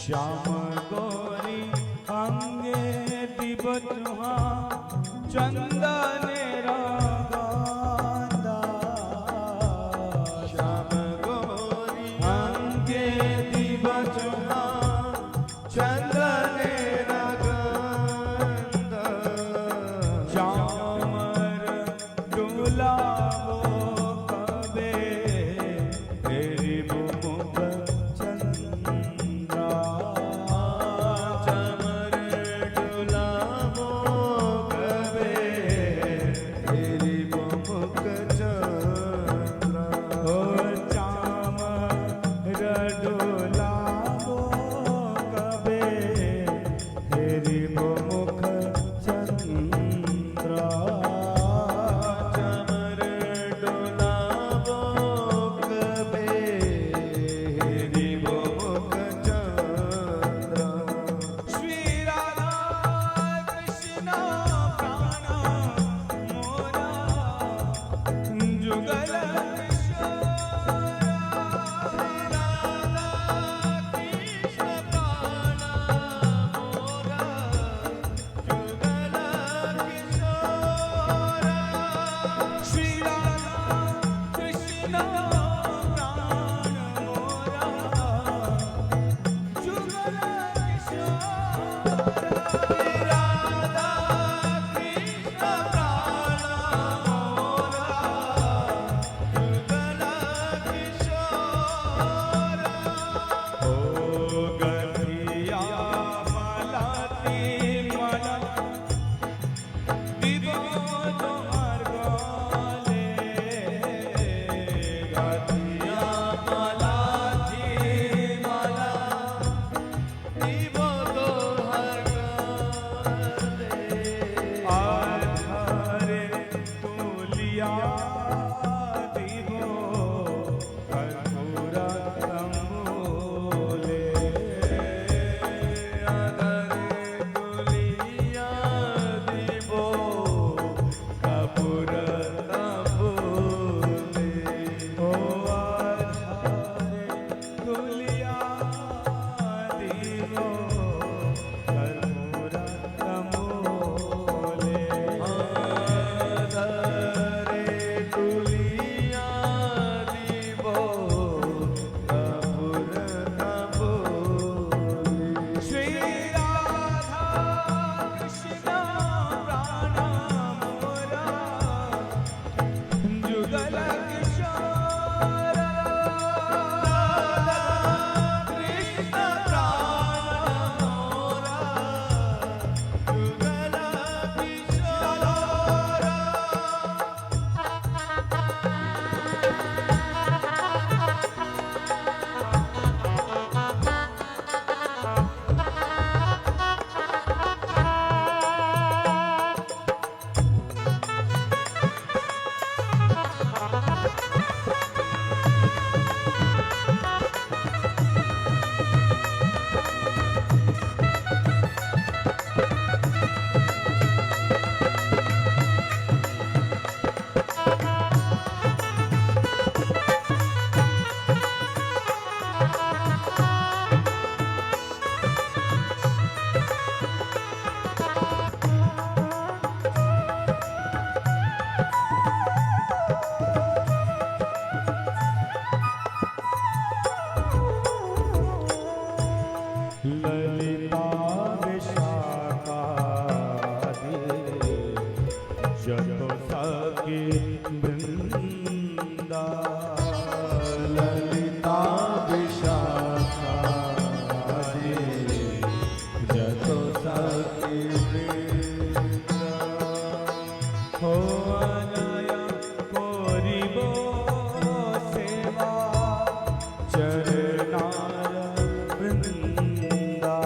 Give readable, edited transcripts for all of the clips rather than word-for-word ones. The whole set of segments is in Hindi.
श्याम गौरी अंगे दिबतुहा चंदन रागांदा श्याम गौरी अंगे दिबतुहा चंदन रागांदा चामर डुलावो कबे तेरी मुख चंद्रा चामर डुलावो कबे तेरी मुख चंद्रा ओ चामर डुलावो कबे तेरी मुख चंद्रा चामर डुलावो कबे तेरी मुख चंद्रा श्री राधा कृष्ण प्राण मोरा जुगल श्री राधा कृष्ण प्राण मोरा जुगल गठिया मलाती मला दिबो तुम्हार गले गठिया मलाती मला दिबो तोहर गले आधारे तुलिया दिबो कठोरा तंबोले आधारे तुलिया दिबो कपूर तंबोले ओ आधारे तुलिया दिबो कठोरा तंबोले आधारे तुलिया दिबो कपूर तंबोले श्री राधा कृष्ण प्राण मोरा जुगल किशोर कृष्ण प्राण मोरा जुगल किशोर ललिता विशाखा जतो सखी वृंदा ललिता विशाखा जतो सखी वृंदा हो अनया कोरिबो सेवा चरणार वृंदा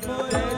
गोविंद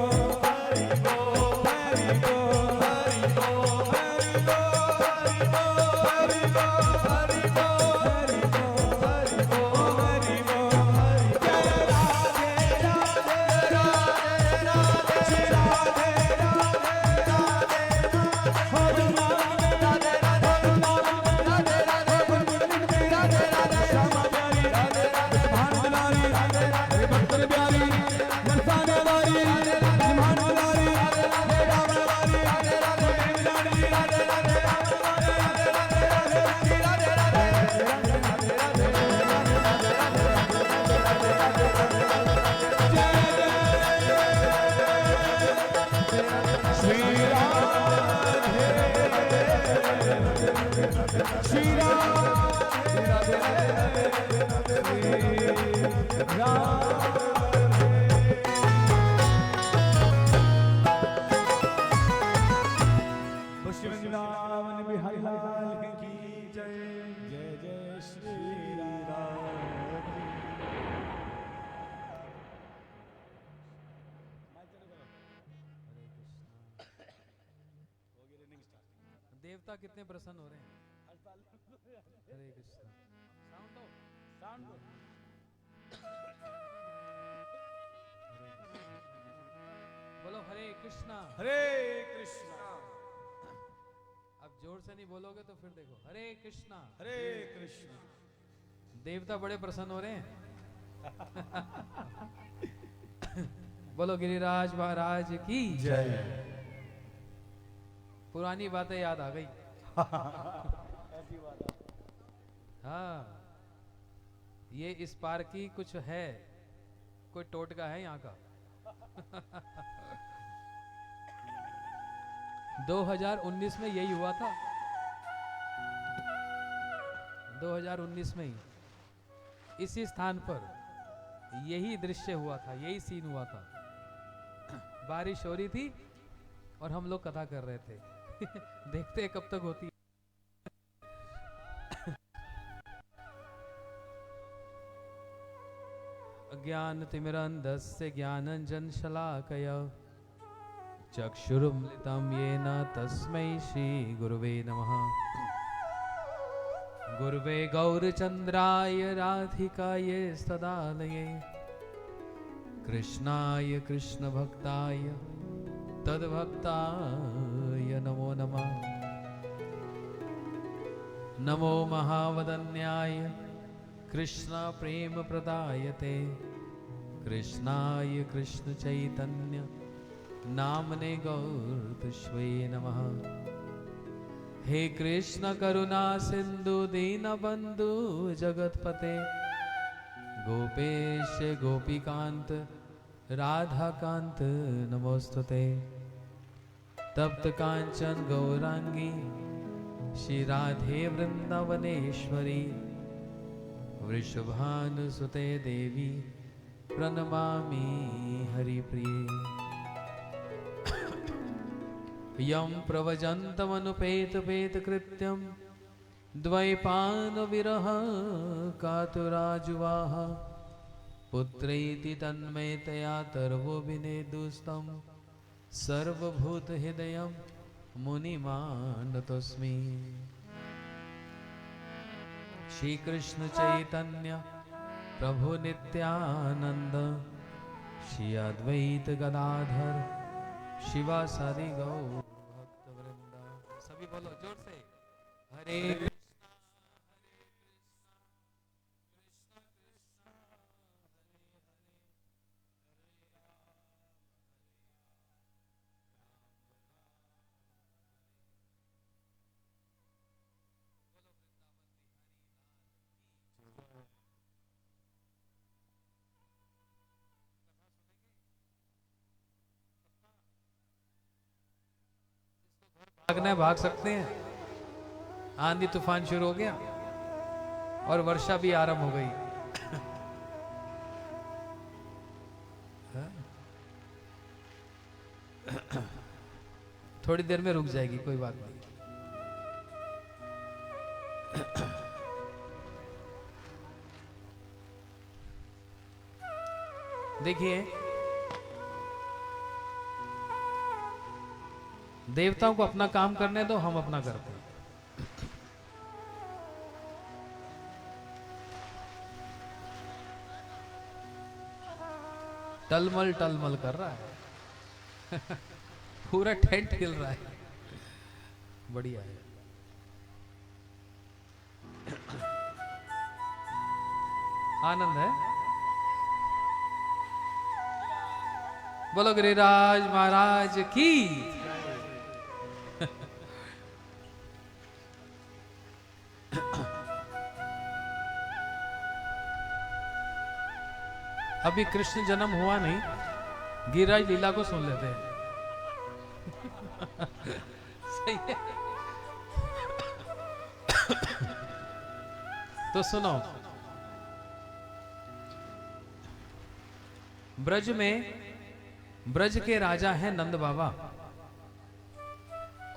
वृंदावन बिहारी लाल की जय। देवता कितने प्रसन्न हो रहे हैं। Hare Krishna. Sound low, sound low. बोलो हरे कृष्णा। हरे कृष्णा अब जोर से नहीं बोलोगे तो फिर देखो, हरे कृष्णा। हरे कृष्णा। देवता बड़े प्रसन्न हो रहे हैं। बोलो गिरिराज महाराज की जय। पुरानी बातें याद आ गई। ऐसी बात है। हाँ, ये इस पार की कुछ है, कोई टोटका है यहाँ का। 2019 में यही हुआ था। 2019 में ही इसी स्थान पर यही दृश्य हुआ था, यही सीन हुआ था। बारिश हो रही थी और हम लोग कथा कर रहे थे। देखते हैं कब तक होती है। ज्ञानतिमिरन्धस्य ज्ञानञ्जनशलाकया चक्षुरुन्मिलितं येन तस्मै श्रीगुरुवे नमः। गुरुवे गौरचन्द्राय राधिकायै सदालये कृष्णाय कृष्णभक्ताय तद्भक्ताय नमो नमः। नमो महावदन्याय कृष्ण प्रेम प्रदायते कृष्णाय कृष्ण चैतन्य नामने गौरतस्मै नमः। हे कृष्ण करुणा सिंधु दीनबंधु जगतपते गोपेश गोपीकांत राधाकांत नमोस्तुते। तप्त कांचन गौरांगी श्री राधे वृंदावनेश्वरी वृषभानुसुते देवी प्रणमामि हरिप्रिये। यं प्रव्रजन्तमनुपेतपेतकृत्यं द्वैपायनविरह कातुराजुवाह पुत्रैति तन्मयतया तर्वो विनेदुस्तं सर्वभूतहृदयं मुनिमानतोऽस्मि। श्री कृष्ण चैतन्य प्रभु नित्यानंद श्री अद्वैत गदाधर शिवासादि गौ भक्त वृंद। सभी बोलो जोर से, हरे कृष्णा भागना है भाग सकते हैं। आंधी तूफान शुरू हो गया और वर्षा भी आरंभ हो गई। थोड़ी देर में रुक जाएगी, कोई बात नहीं। देखिए, देवताओं को अपना काम करने दो, हम अपना करते हैं। टलमल कर रहा है। पूरा टेंट हिल रहा है। बढ़िया है। आनंद है। बोलो गिरिराज महाराज की। अभी कृष्ण जन्म हुआ नहीं, गिरिराज लीला को सुन लेते हैं। सही है। तो सुनो, ब्रज में, ब्रज के राजा हैं नंद बाबा,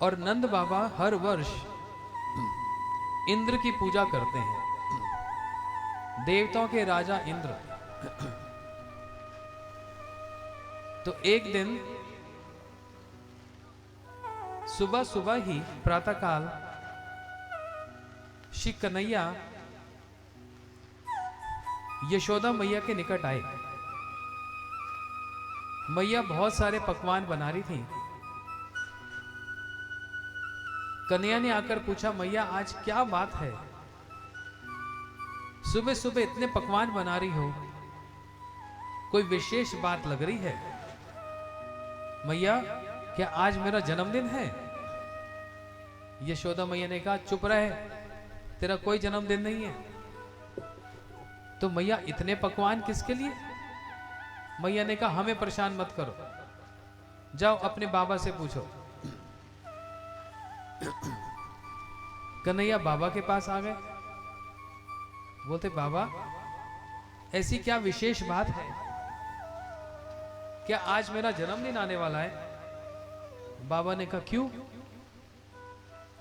और नंद बाबा हर वर्ष इंद्र की पूजा करते हैं। देवताओं के राजा इंद्र। तो एक दिन सुबह सुबह ही प्रातःकाल श्री कन्हैया यशोदा मैया के निकट आए। मैया बहुत सारे पकवान बना रही थी। कन्हैया ने आकर पूछा, मैया आज क्या बात है, सुबह सुबह इतने पकवान बना रही हो, कोई विशेष बात लग रही है? मैया क्या आज मेरा जन्मदिन है? यशोदा मैया ने कहा, चुप रहे, तेरा कोई जन्मदिन नहीं है। तो मैया इतने पकवान किसके लिए? मैया ने कहा, हमें परेशान मत करो, जाओ अपने बाबा से पूछो। कन्हैया बाबा के पास आ गए। बोलते, बाबा ऐसी क्या विशेष बात है, क्या आज मेरा जन्मदिन आने वाला है? बाबा ने कहा, क्यों?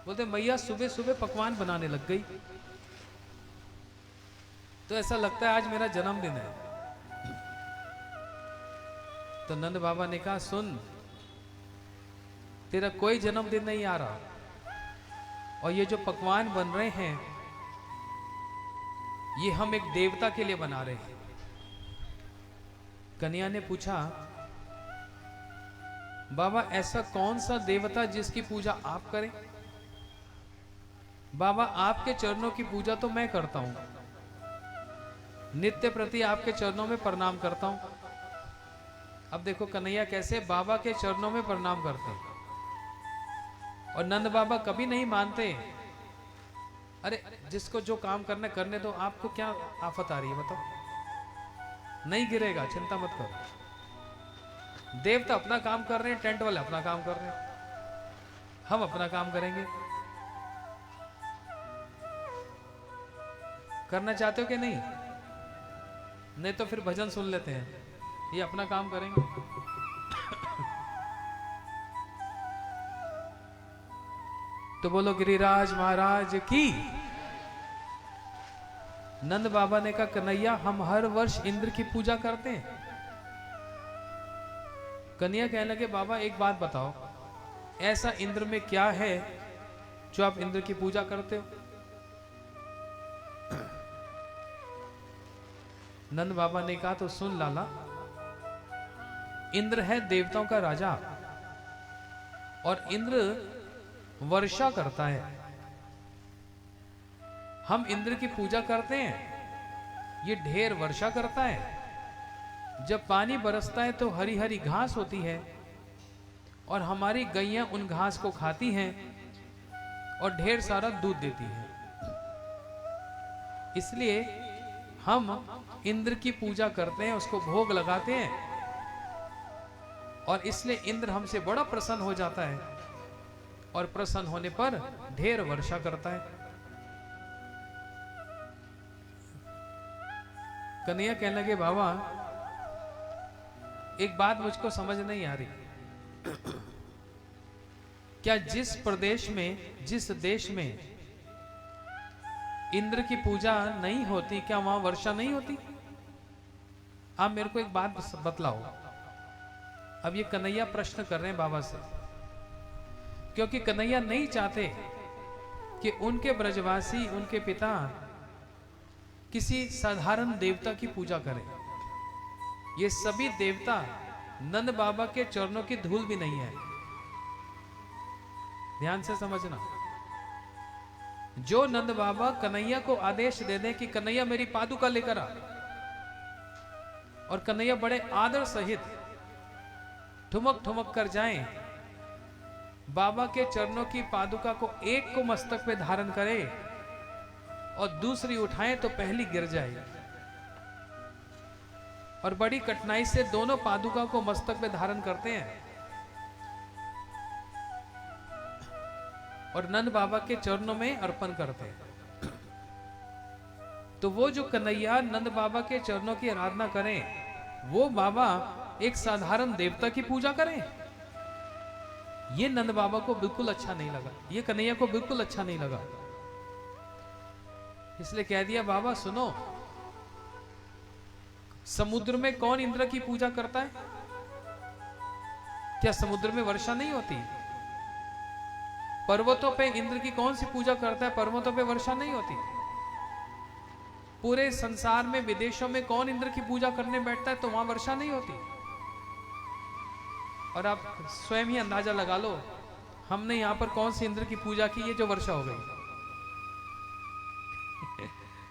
बोलते, मैया सुबह सुबह पकवान बनाने लग गई, तो ऐसा लगता है आज मेरा जन्मदिन है। तो नंद बाबा ने कहा, सुन, तेरा कोई जन्मदिन नहीं आ रहा, और ये जो पकवान बन रहे हैं ये हम एक देवता के लिए बना रहे हैं। कन्हैया ने पूछा, बाबा ऐसा कौन सा देवता जिसकी पूजा आप करें? बाबा आपके चरणों की पूजा तो मैं करता हूं, नित्य प्रति आपके चरणों में प्रणाम करता हूं। अब देखो कन्हैया कैसे बाबा के चरणों में प्रणाम करते हैं, और नंद बाबा कभी नहीं मानते। अरे जिसको जो काम करने करने दो, आपको क्या आफत आ रही है बताओ? नहीं गिरेगा, चिंता मत करो। देवता अपना काम कर रहे हैं, टेंट वाले अपना काम कर रहे हैं, हम अपना काम करेंगे। करना चाहते हो कि नहीं? नहीं तो फिर भजन सुन लेते हैं, ये अपना काम करेंगे। तो बोलो गिरिराज महाराज की। नंद बाबा ने कहा, कन्हैया हम हर वर्ष इंद्र की पूजा करते हैं। कन्हैया कहने लगे, बाबा एक बात बताओ, ऐसा इंद्र में क्या है जो आप इंद्र की पूजा करते हो? नंद बाबा ने कहा, तो सुन लाला, इंद्र है देवताओं का राजा, और इंद्र वर्षा करता है। हम इंद्र की पूजा करते हैं, ये ढेर वर्षा करता है। जब पानी बरसता है तो हरी हरी घास होती है, और हमारी गैया उन घास को खाती हैं और ढेर सारा दूध देती है। इसलिए हम इंद्र की पूजा करते हैं, उसको भोग लगाते हैं, और इसलिए इंद्र हमसे बड़ा प्रसन्न हो जाता है, और प्रसन्न होने पर ढेर वर्षा करता है। कन्हैया कहने लगे, बाबा एक बात मुझको समझ नहीं आ रही, क्या जिस प्रदेश में, जिस देश में इंद्र की पूजा नहीं होती, क्या वहां वर्षा नहीं होती? आप मेरे को एक बात बतलाओ। अब ये कन्हैया प्रश्न कर रहे हैं बाबा से, क्योंकि कन्हैया नहीं चाहते कि उनके ब्रजवासी, उनके पिता किसी साधारण देवता की पूजा करें। ये सभी देवता नंद बाबा के चरणों की धूल भी नहीं है। ध्यान से समझना, जो नंद बाबा कन्हैया को आदेश दे दें कि कन्हैया मेरी पादुका लेकर आ, और कन्हैया बड़े आदर सहित ठुमक ठुमक कर जाएं, बाबा के चरणों की पादुका को एक को मस्तक पे धारण करे और दूसरी उठाएं तो पहली गिर जाए, और बड़ी कठिनाई से दोनों पादुका को मस्तक पे धारण करते हैं और नंद बाबा के चरणों में अर्पण करते हैं। तो वो जो कन्हैया नंद बाबा के चरणों की आराधना करें, वो बाबा एक साधारण देवता की पूजा करें, ये नंद बाबा को बिल्कुल अच्छा नहीं लगा, ये कन्हैया को बिल्कुल अच्छा नहीं लगा। इसलिए कह दिया, बाबा सुनो, समुद्र में कौन इंद्र की पूजा करता है? क्या समुद्र में वर्षा नहीं होती? पर्वतों पे इंद्र की कौन सी पूजा करता है? पर्वतों पे वर्षा नहीं होती। पूरे संसार में विदेशों में कौन इंद्र की पूजा करने बैठता है तो वहां वर्षा नहीं होती। और आप स्वयं ही अंदाजा लगा लो, हमने यहां पर कौन सी इंद्र की पूजा की है जो वर्षा हो गई?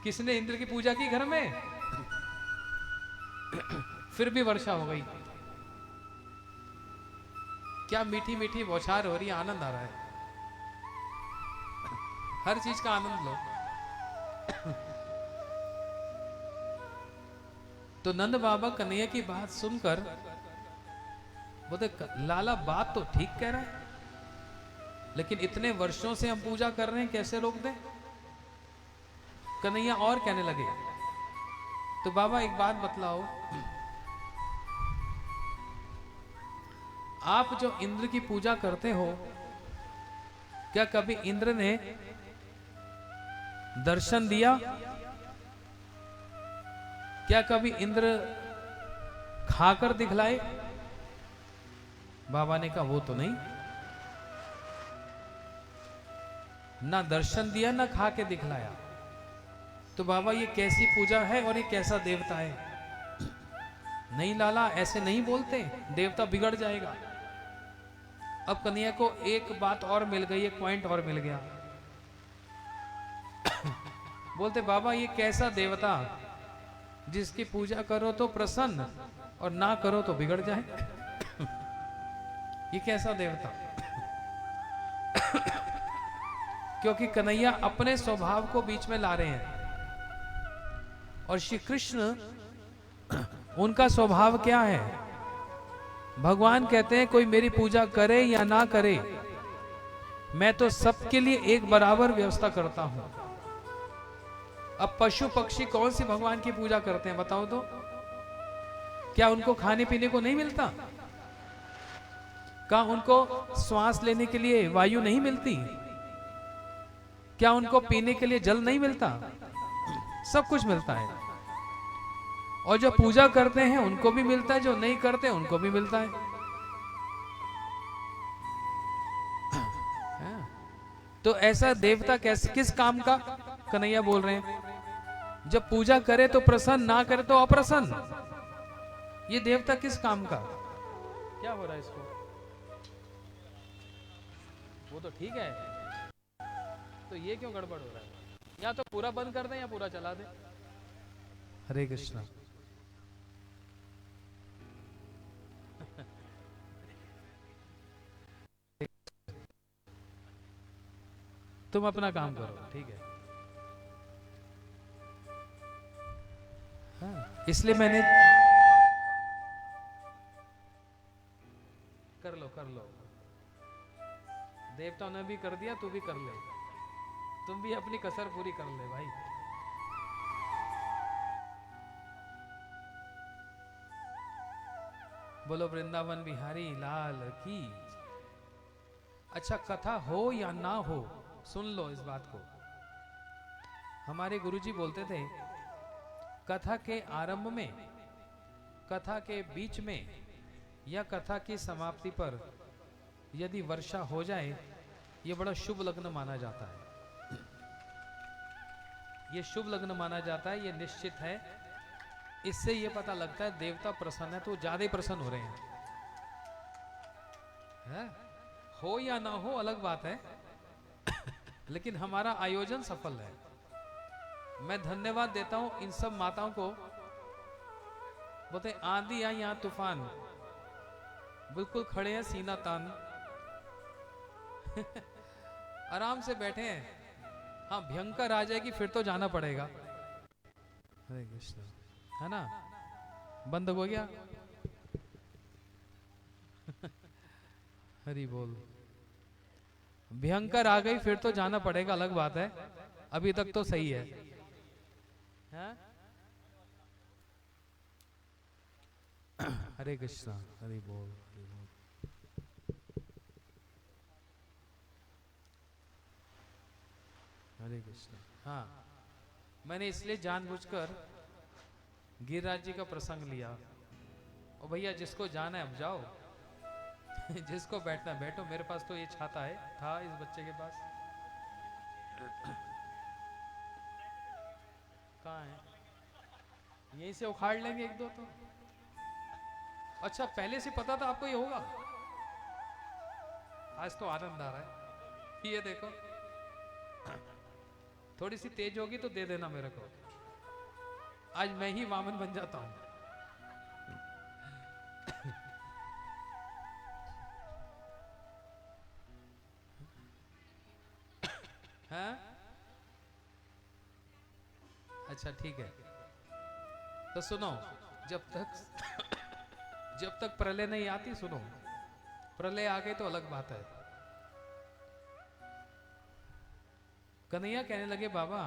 किसने इंद्र की पूजा की घर में? फिर भी वर्षा हो गई। क्या मीठी मीठी बौछार हो रही है, आनंद आ रहा है। हर चीज का आनंद लो। तो नंद बाबा कन्हैया की बात सुनकर बोले, लाला बात तो ठीक कह रहा है, लेकिन इतने वर्षों से हम पूजा कर रहे हैं, कैसे रोक दें? कन्हैया और कहने लगे, तो बाबा एक बात बतलाओ, आप जो इंद्र की पूजा करते हो, क्या कभी इंद्र ने दर्शन दिया? क्या कभी इंद्र खाकर दिखलाए? बाबा ने कहा वो तो नहीं, ना दर्शन दिया ना खा के दिखलाया। तो बाबा ये कैसी पूजा है और ये कैसा देवता है? नहीं लाला, ऐसे नहीं बोलते, देवता बिगड़ जाएगा। अब कन्हैया को एक बात और मिल गई, एक पॉइंट और मिल गया। बोलते बाबा ये कैसा देवता जिसकी पूजा करो तो प्रसन्न और ना करो तो बिगड़ जाए? ये कैसा देवता? क्योंकि कन्हैया अपने स्वभाव को बीच में ला रहे हैं और श्री कृष्ण उनका स्वभाव क्या है? भगवान कहते हैं कोई मेरी पूजा करे या ना करे, मैं तो सबके लिए एक बराबर व्यवस्था करता हूं। अब पशु पक्षी कौन सी भगवान की पूजा करते हैं बताओ तो? क्या उनको खाने पीने को नहीं मिलता? क्या उनको श्वास लेने के लिए वायु नहीं मिलती? क्या उनको पीने के लिए जल नहीं मिलता? सब कुछ मिलता है। और जो पूजा करते हैं उनको भी मिलता है, जो नहीं करते उनको भी मिलता है। तो ऐसा देवता कैसे, किस काम का? कन्हैया बोल रहे हैं जब पूजा करे तो प्रसन्न, ना करे तो अप्रसन्न। ये देवता किस काम का? क्या हो रहा है इसको? वो तो ठीक है, तो ये क्यों गड़बड़ हो रहा है? या तो पूरा बंद कर दें या पूरा चला दें। हरे कृष्णा। तुम अपना काम करो, ठीक है। हाँ, इसलिए मैंने कर लो। देवताओं ने भी कर दिया, तू भी कर ले। तुम भी अपनी कसर पूरी कर ले भाई। बोलो वृंदावन बिहारी लाल की। अच्छा, कथा हो या ना हो, सुन लो इस बात को। हमारे गुरुजी बोलते थे, कथा के आरंभ में, कथा के बीच में या कथा की समाप्ति पर यदि वर्षा हो जाए, यह बड़ा शुभ लग्न माना जाता है। यह शुभ लग्न माना जाता है, यह निश्चित है। इससे यह पता लगता है देवता प्रसन्न है, तो ज्यादा ही प्रसन्न हो रहे हैं। हो या ना हो अलग बात है, लेकिन हमारा आयोजन सफल है। मैं धन्यवाद देता हूं इन सब माताओं को। बोलते आंधी आई यहां तूफान, बिल्कुल खड़े हैं सीना तान। आराम से बैठे हैं। हाँ, भयंकर आ जाएगी फिर तो जाना पड़ेगा। हरे कृष्ण, है ना? बंद हो गया। हरि बोल। भयंकर आ गई फिर तो जाना पड़ेगा, अलग बात है। अभी तक तो सही है, हाँ? हरे कृष्णा, हरि बोल, हरि बोल। हरे कृष्णा। हाँ, मैंने इसलिए जानबूझकर गिरिराज जी का प्रसंग लिया। और भैया जिसको जाना है अब जाओ, जिसको बैठना बैठो, मेरे पास तो ये छाता है, था इस बच्चे के पास। कहाँ है? यहीं से उखाड़ लेंगे एक दो तो। अच्छा, पहले से पता था आपको ये होगा? आज तो आनंद आ रहा है। ये देखो, थोड़ी सी तेज होगी तो दे देना मेरे को, आज मैं ही वामन बन जाता हूं। हाँ? अच्छा ठीक है, तो सुनो, जब तक प्रलय नहीं आती, सुनो, प्रलय आ गई तो अलग बात है। कन्हैया कहने लगे, बाबा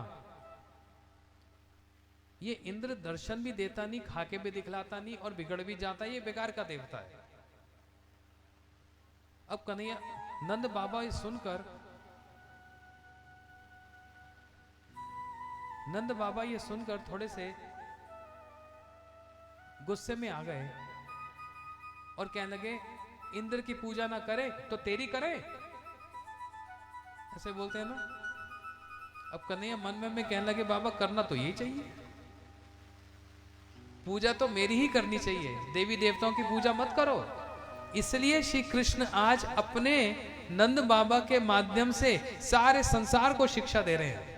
ये इंद्र दर्शन भी देता नहीं, खाके भी दिखलाता नहीं, और बिगड़ भी जाता है, ये बेकार का देवता है। अब कन्हैया, नंद बाबा ये सुनकर, नंद बाबा ये सुनकर थोड़े से गुस्से में आ गए और कहने लगे, इंद्र की पूजा ना करे तो तेरी करे, ऐसे बोलते हैं ना। अब कन्हैया मन में कहने लगे, बाबा करना तो यही चाहिए, पूजा तो मेरी ही करनी चाहिए, देवी देवताओं की पूजा मत करो। इसलिए श्री कृष्ण आज अपने नंद बाबा के माध्यम से सारे संसार को शिक्षा दे रहे हैं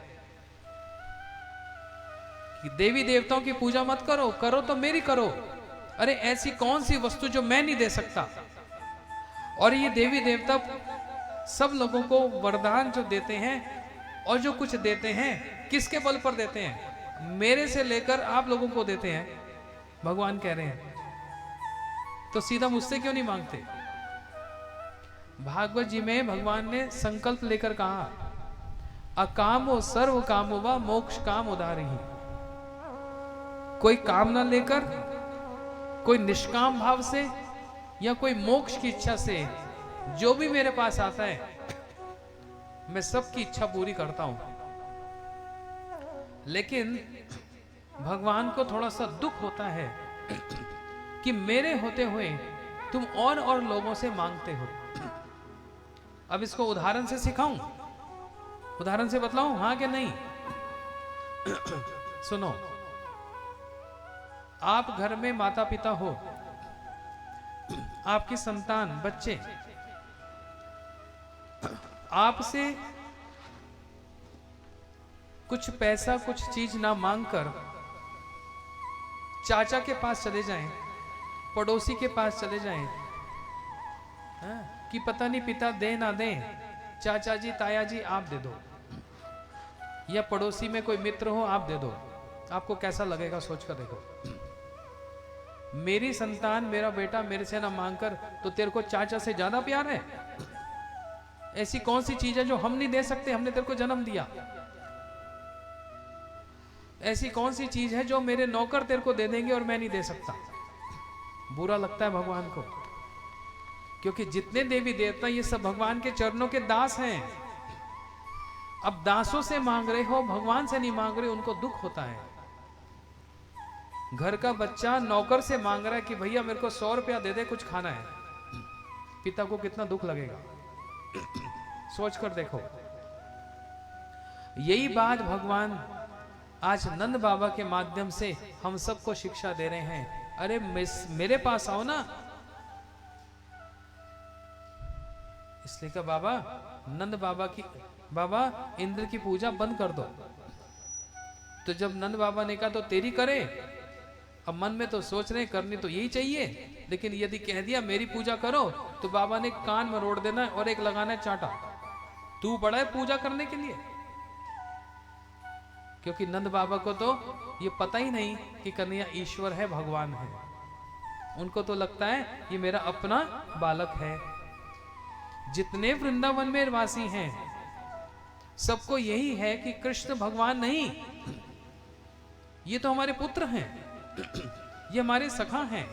कि देवी देवताओं की पूजा मत करो, करो तो मेरी करो। अरे ऐसी कौन सी वस्तु जो मैं नहीं दे सकता? और ये देवी देवता सब लोगों को वरदान जो देते हैं और जो कुछ देते हैं, किसके बल पर देते हैं? मेरे से लेकर आप लोगों को देते हैं, भगवान कह रहे हैं। तो सीधा मुझसे क्यों नहीं मांगते? भागवत जी में भगवान ने संकल्प लेकर कहा, अकामो सर्व कामो वा मोक्ष काम उदारी। कोई काम ना लेकर, कोई निष्काम भाव से या कोई मोक्ष की इच्छा से जो भी मेरे पास आता है, मैं सबकी इच्छा पूरी करता हूं। लेकिन भगवान को थोड़ा सा दुख होता है कि मेरे होते हुए तुम और लोगों से मांगते हो। अब इसको उदाहरण से सिखाऊं, उदाहरण से बतलाऊं, हाँ कि नहीं? सुनो, आप घर में माता पिता हो, आपकी संतान बच्चे आपसे कुछ पैसा कुछ चीज ना मांगकर चाचा के पास चले जाएं, पड़ोसी के पास चले जाएं, कि पता नहीं पिता दे ना दे, चाचा जी ताया जी आप दे दो, या पड़ोसी में कोई मित्र हो आप दे दो। आपको कैसा लगेगा सोच कर देखो। मेरी संतान, मेरा बेटा मेरे से ना मांगकर तो तेरे को चाचा से ज्यादा प्यार है? ऐसी कौन सी चीज है जो हम नहीं दे सकते? हमने तेरे को जन्म दिया। ऐसी कौन सी चीज है जो मेरे नौकर तेरे को दे देंगे और मैं नहीं दे सकता? बुरा लगता है भगवान को, क्योंकि जितने देवी देवता ये सब भगवान के चरणों के दास हैं। अब दासों से मांग रहे हो, भगवान से नहीं मांग रहे, उनको दुख होता है। घर का बच्चा नौकर से मांग रहा है कि भैया मेरे को 100 रुपया दे दे, कुछ खाना है। पिता को कितना दुख लगेगा, सोच कर देखो। यही बात भगवान आज नंद बाबा के माध्यम से हम सबको शिक्षा दे रहे हैं। अरे मेरे पास आओ ना। इसलिए कहा, बाबा नंद बाबा इंद्र की पूजा बंद कर दो। तो जब नंद बाबा ने कहा तो तेरी करे, अब मन में तो सोच रहे करनी तो यही चाहिए, लेकिन यदि कह दिया मेरी पूजा करो तो बाबा ने कान में रोड़ देना और एक लगाना चाटा। तू बड़ा है पूजा करने के लिए? क्योंकि नंद बाबा को तो ये पता ही नहीं कि कन्हैया ईश्वर है, भगवान है। उनको तो लगता है ये मेरा अपना बालक है। जितने वृंदावन में वासी हैं सबको यही है कि कृष्ण भगवान नहीं, ये तो हमारे पुत्र हैं, ये हमारे सखा हैं।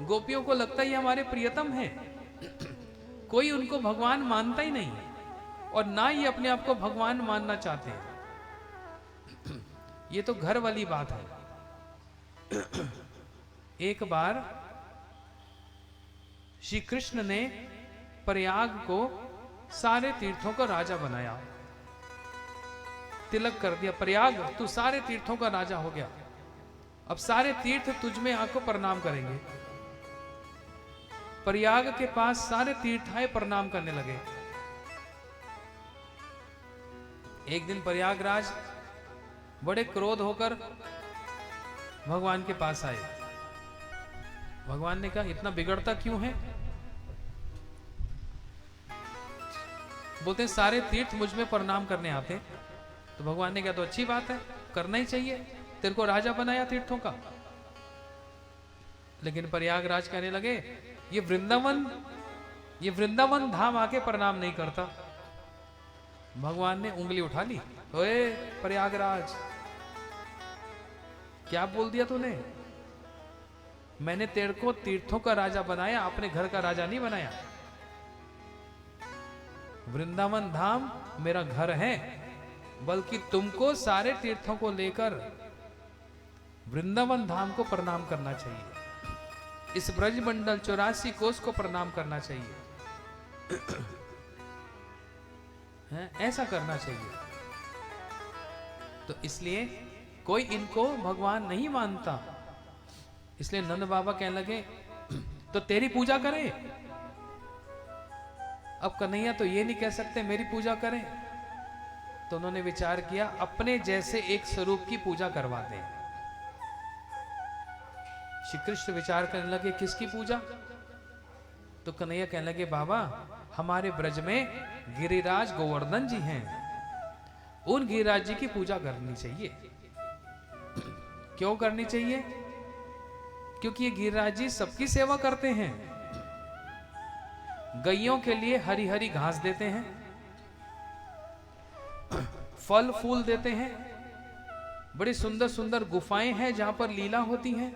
गोपियों को लगता है ये हमारे प्रियतम हैं। कोई उनको भगवान मानता ही नहीं और ना ही अपने आप को भगवान मानना चाहते हैं। ये तो घर वाली बात है। एक बार श्री कृष्ण ने प्रयाग को सारे तीर्थों का राजा बनाया, तिलक कर दिया। प्रयाग तू सारे तीर्थों का राजा हो गया, अब सारे तीर्थ तुझ में आकर प्रणाम करेंगे। प्रयाग के पास सारे तीर्थाए प्रणाम करने लगे। एक दिन प्रयागराज बड़े क्रोध होकर भगवान के पास आए। भगवान ने कहा इतना बिगड़ता क्यों है? बोलते हैं सारे तीर्थ मुझ में प्रणाम करने आते हैं। तो भगवान ने कहा तो अच्छी बात है, करना ही चाहिए, तेरे को राजा बनाया तीर्थों का। लेकिन प्रयागराज कहने लगे ये वृंदावन धाम आके प्रणाम नहीं करता। भगवान ने उंगली उठा ली, ओए प्रयागराज क्या बोल दिया तूने? मैंने तेरे को तीर्थों का राजा बनाया, अपने घर का राजा नहीं बनाया। वृंदावन धाम मेरा घर है, बल्कि तुमको सारे तीर्थों को लेकर वृंदावन धाम को प्रणाम करना चाहिए। इस ब्रजमंडल 84 कोस को प्रणाम करना चाहिए। है? ऐसा करना चाहिए। तो इसलिए कोई इनको भगवान नहीं मानता, इसलिए नंद बाबा कहने लगे तो तेरी पूजा करें। अब कन्हैया तो ये नहीं कह सकते मेरी पूजा करें, तो उन्होंने विचार किया अपने जैसे एक स्वरूप की पूजा करवाते हैं। श्री कृष्ण विचार करने लगे किसकी पूजा? तो कन्हैया कहने लगे बाबा हमारे ब्रज में गिरिराज गोवर्धन जी हैं, उन गिरिराज जी की पूजा करनी चाहिए। क्यों करनी चाहिए? क्योंकि ये गिरिराज जी सबकी सेवा करते हैं। गैयों के लिए हरी हरी घास देते हैं, फल फूल देते हैं, बड़ी सुंदर सुंदर गुफाएं हैं जहां पर लीला होती है।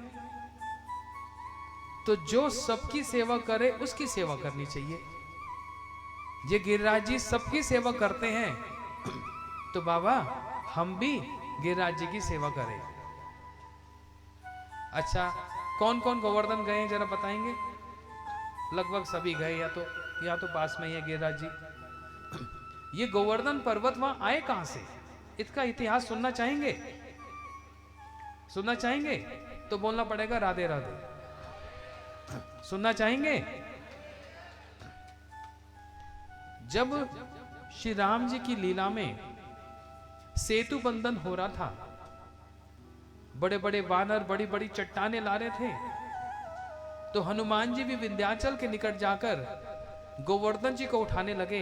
तो जो सबकी सेवा करे उसकी सेवा करनी चाहिए। ये गिरिराज जी सबकी सेवा करते हैं, तो बाबा हम भी गिरिराज जी की सेवा करें। अच्छा कौन कौन गोवर्धन गए जरा बताएंगे? लगभग सभी गए, या तो पास में ही है गिरिराज जी। ये गोवर्धन पर्वत वहां आए कहां से? इसका इतिहास सुनना चाहेंगे? सुनना चाहेंगे तो बोलना पड़ेगा राधे राधे। सुनना चाहेंगे? जब श्री राम जी की लीला में सेतु बंधन हो रहा था, बड़े बड़े वानर बड़ी बड़ी चट्टाने ला रहे थे, तो हनुमान जी भी विंध्याचल के निकट जाकर गोवर्धन जी को उठाने लगे,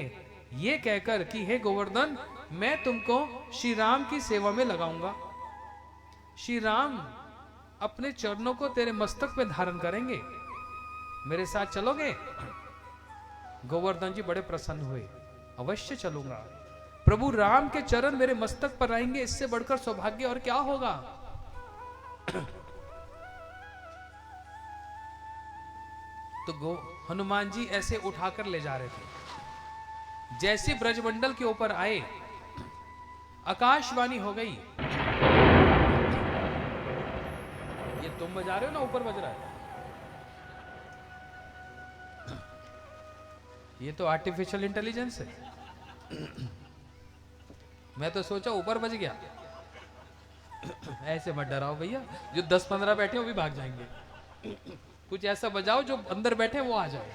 ये कहकर कि हे गोवर्धन मैं तुमको श्री राम की सेवा में लगाऊंगा। श्री राम अपने चरणों को तेरे मस्तक पे धारण करेंगे, मेरे साथ चलोगे? गोवर्धन जी बड़े प्रसन्न हुए, अवश्य चलूंगा। प्रभु राम के चरण मेरे मस्तक पर आएंगे, इससे बढ़कर सौभाग्य और क्या होगा। तो हनुमान जी ऐसे उठाकर ले जा रहे थे। जैसे ब्रजमंडल के ऊपर आए, आकाशवाणी हो गई। ये तुम बजा रहे हो ना, ऊपर बज रहा है। ये तो आर्टिफिशियल इंटेलिजेंस है। मैं तो सोचा ऊपर बज गया। ऐसे मत डराओ भैया, जो 10-15 बैठे वो भी भाग जाएंगे। कुछ ऐसा बजाओ जो अंदर बैठे वो आ जाए।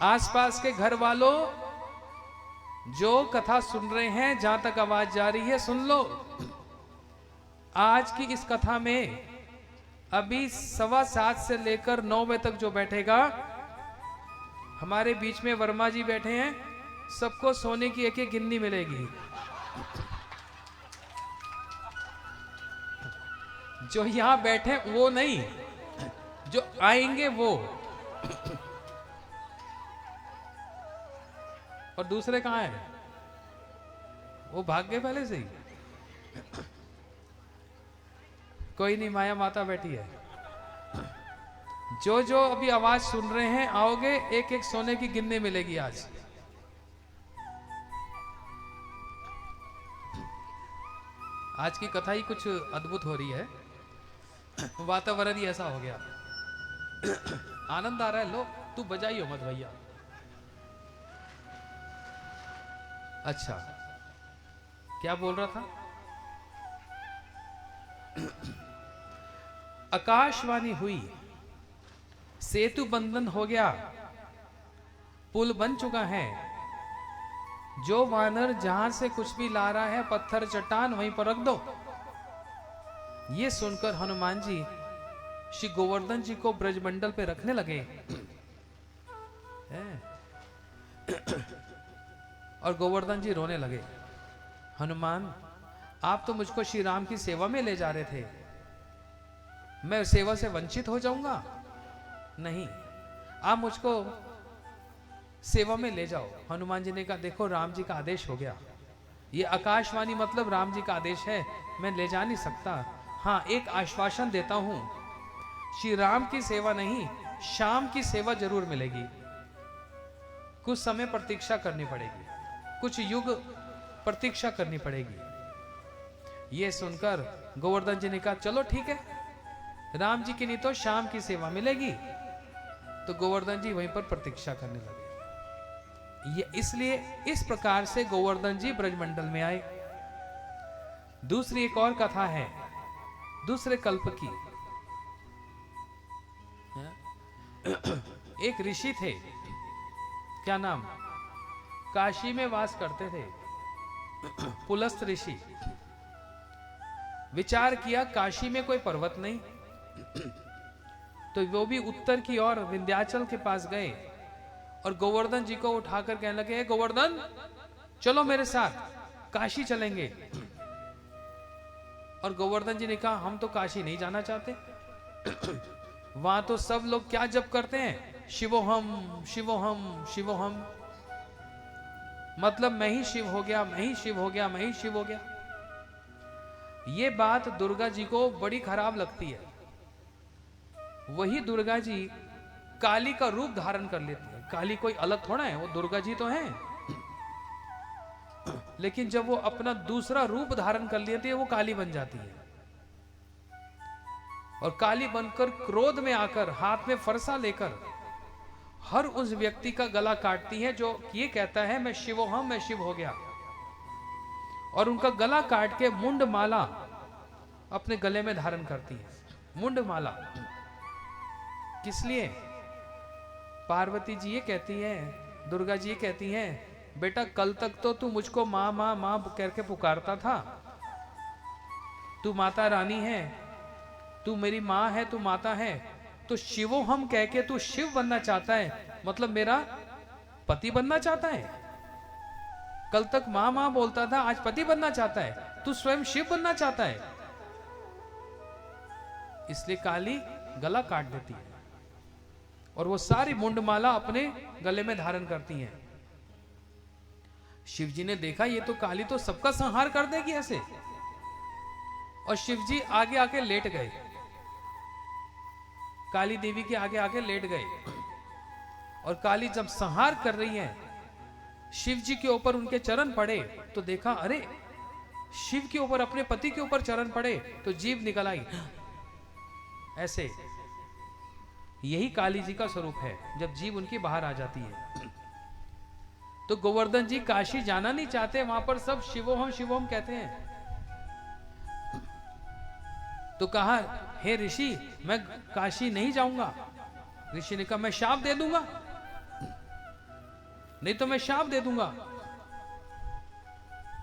आसपास के घर वालों जो कथा सुन रहे हैं, जहां तक आवाज जा रही है सुन लो। आज की इस कथा में अभी 7:15 से लेकर 9 बजे तक जो बैठेगा, हमारे बीच में वर्मा जी बैठे हैं, सबको सोने की एक एक गिन्नी मिलेगी। जो यहां बैठे वो नहीं, जो आएंगे वो। और दूसरे कहां हैं? वो भाग गए पहले से ही। कोई नहीं, माया माता बैठी है। जो जो अभी आवाज सुन रहे हैं आओगे, एक एक सोने की गिन्नी मिलेगी आज। आज की कथा ही कुछ अद्भुत हो रही है। वातावरण ही ऐसा हो गया। आनंद आ रहा है, लो तू बजाइयो मत भैया। अच्छा, क्या बोल रहा था? आकाशवाणी हुई, सेतु बंधन हो गया, पुल बन चुका है। जो वानर जहां से कुछ भी ला रहा है, पत्थर चट्टान वहीं पर रख दो। ये सुनकर हनुमान जी श्री गोवर्धन जी को ब्रजमंडल पे रखने लगे हैं? और गोवर्धन जी रोने लगे। हनुमान, आप तो मुझको श्री राम की सेवा में ले जा रहे थे, मैं सेवा से वंचित हो जाऊंगा? नहीं, आप मुझको सेवा में ले जाओ। हनुमान जी ने कहा, देखो राम जी का आदेश हो गया, ये आकाशवाणी मतलब राम जी का आदेश है, मैं ले जा नहीं सकता। हाँ, एक आश्वासन देता हूं, श्री राम की सेवा नहीं, शाम की सेवा जरूर मिलेगी। कुछ समय प्रतीक्षा करनी पड़ेगी, कुछ युग प्रतीक्षा करनी पड़ेगी। ये सुनकर गोवर्धन जी ने कहा, चलो ठीक है, राम जी की नहीं तो शाम की सेवा मिलेगी। तो गोवर्धन जी वहीं पर प्रतीक्षा करने लगे। ये इसलिए इस प्रकार से गोवर्धन जी ब्रजमंडल में आए। दूसरी एक और कथा है दूसरे कल्प की। एक ऋषि थे, क्या नाम, काशी में वास करते थे, पुलस्त ऋषि। विचार किया काशी में कोई पर्वत नहीं, तो वो भी उत्तर की ओर विंध्याचल के पास गए और गोवर्धन जी को उठाकर कहने लगे, हे गोवर्धन, चलो मेरे साथ, काशी चलेंगे। और गोवर्धन जी ने कहा, हम तो काशी नहीं जाना चाहते, वहां तो सब लोग क्या जप करते हैं, शिवोहम शिवोहम शिवोहम, मतलब मैं ही शिव हो गया, मैं ही शिव हो गया, मैं ही शिव हो गया। ये बात दुर्गा जी को बड़ी खराब लगती है। वही दुर्गा जी काली का रूप धारण कर लेती है। काली कोई अलग थोड़ा है, वो दुर्गा जी तो हैं। लेकिन जब वो अपना दूसरा रूप धारण कर लेती है, वो काली बन जाती है। और काली बनकर क्रोध में आकर हाथ में फरसा लेकर हर उस व्यक्ति का गला काटती है जो ये कहता है मैं शिवोहम, मैं शिव हो गया। और उनका गला काट के मुंड माला अपने गले में धारण करती है। मुंड माला किस लिए? पार्वती जी ये कहती है, दुर्गा जी ये कहती हैं, बेटा कल तक तो तू मुझको माँ माँ माँ करके पुकारता था, तू माता रानी है, तू मेरी माँ है, तू माता है, तो शिवो हम कह के तू शिव बनना चाहता है, मतलब मेरा पति बनना चाहता है। कल तक माँ माँ बोलता था, आज पति बनना चाहता है, तू स्वयं शिव बनना चाहता है। इसलिए काली गला काट देती है और वो सारी मुंडमाला अपने गले में धारण करती हैं। शिव जी ने देखा ये तो काली तो सबका संहार कर देगी ऐसे, और शिव जी आगे आके लेट गए, काली देवी के आगे आके लेट गए। और काली जब संहार कर रही है, शिव जी के ऊपर उनके चरण पड़े तो देखा, अरे शिव के ऊपर, अपने पति के ऊपर चरण पड़े तो जीभ निकल आई ऐसे। यही काली जी का स्वरूप है, जब जीव उनकी बाहर आ जाती है। तो गोवर्धन जी काशी जाना नहीं चाहते, वहां पर सब शिवोहम शिवोहम कहते हैं। तो कहा, हे ऋषि मैं काशी नहीं जाऊंगा। ऋषि ने कहा, मैं शाप दे दूंगा, नहीं तो मैं शाप दे दूंगा।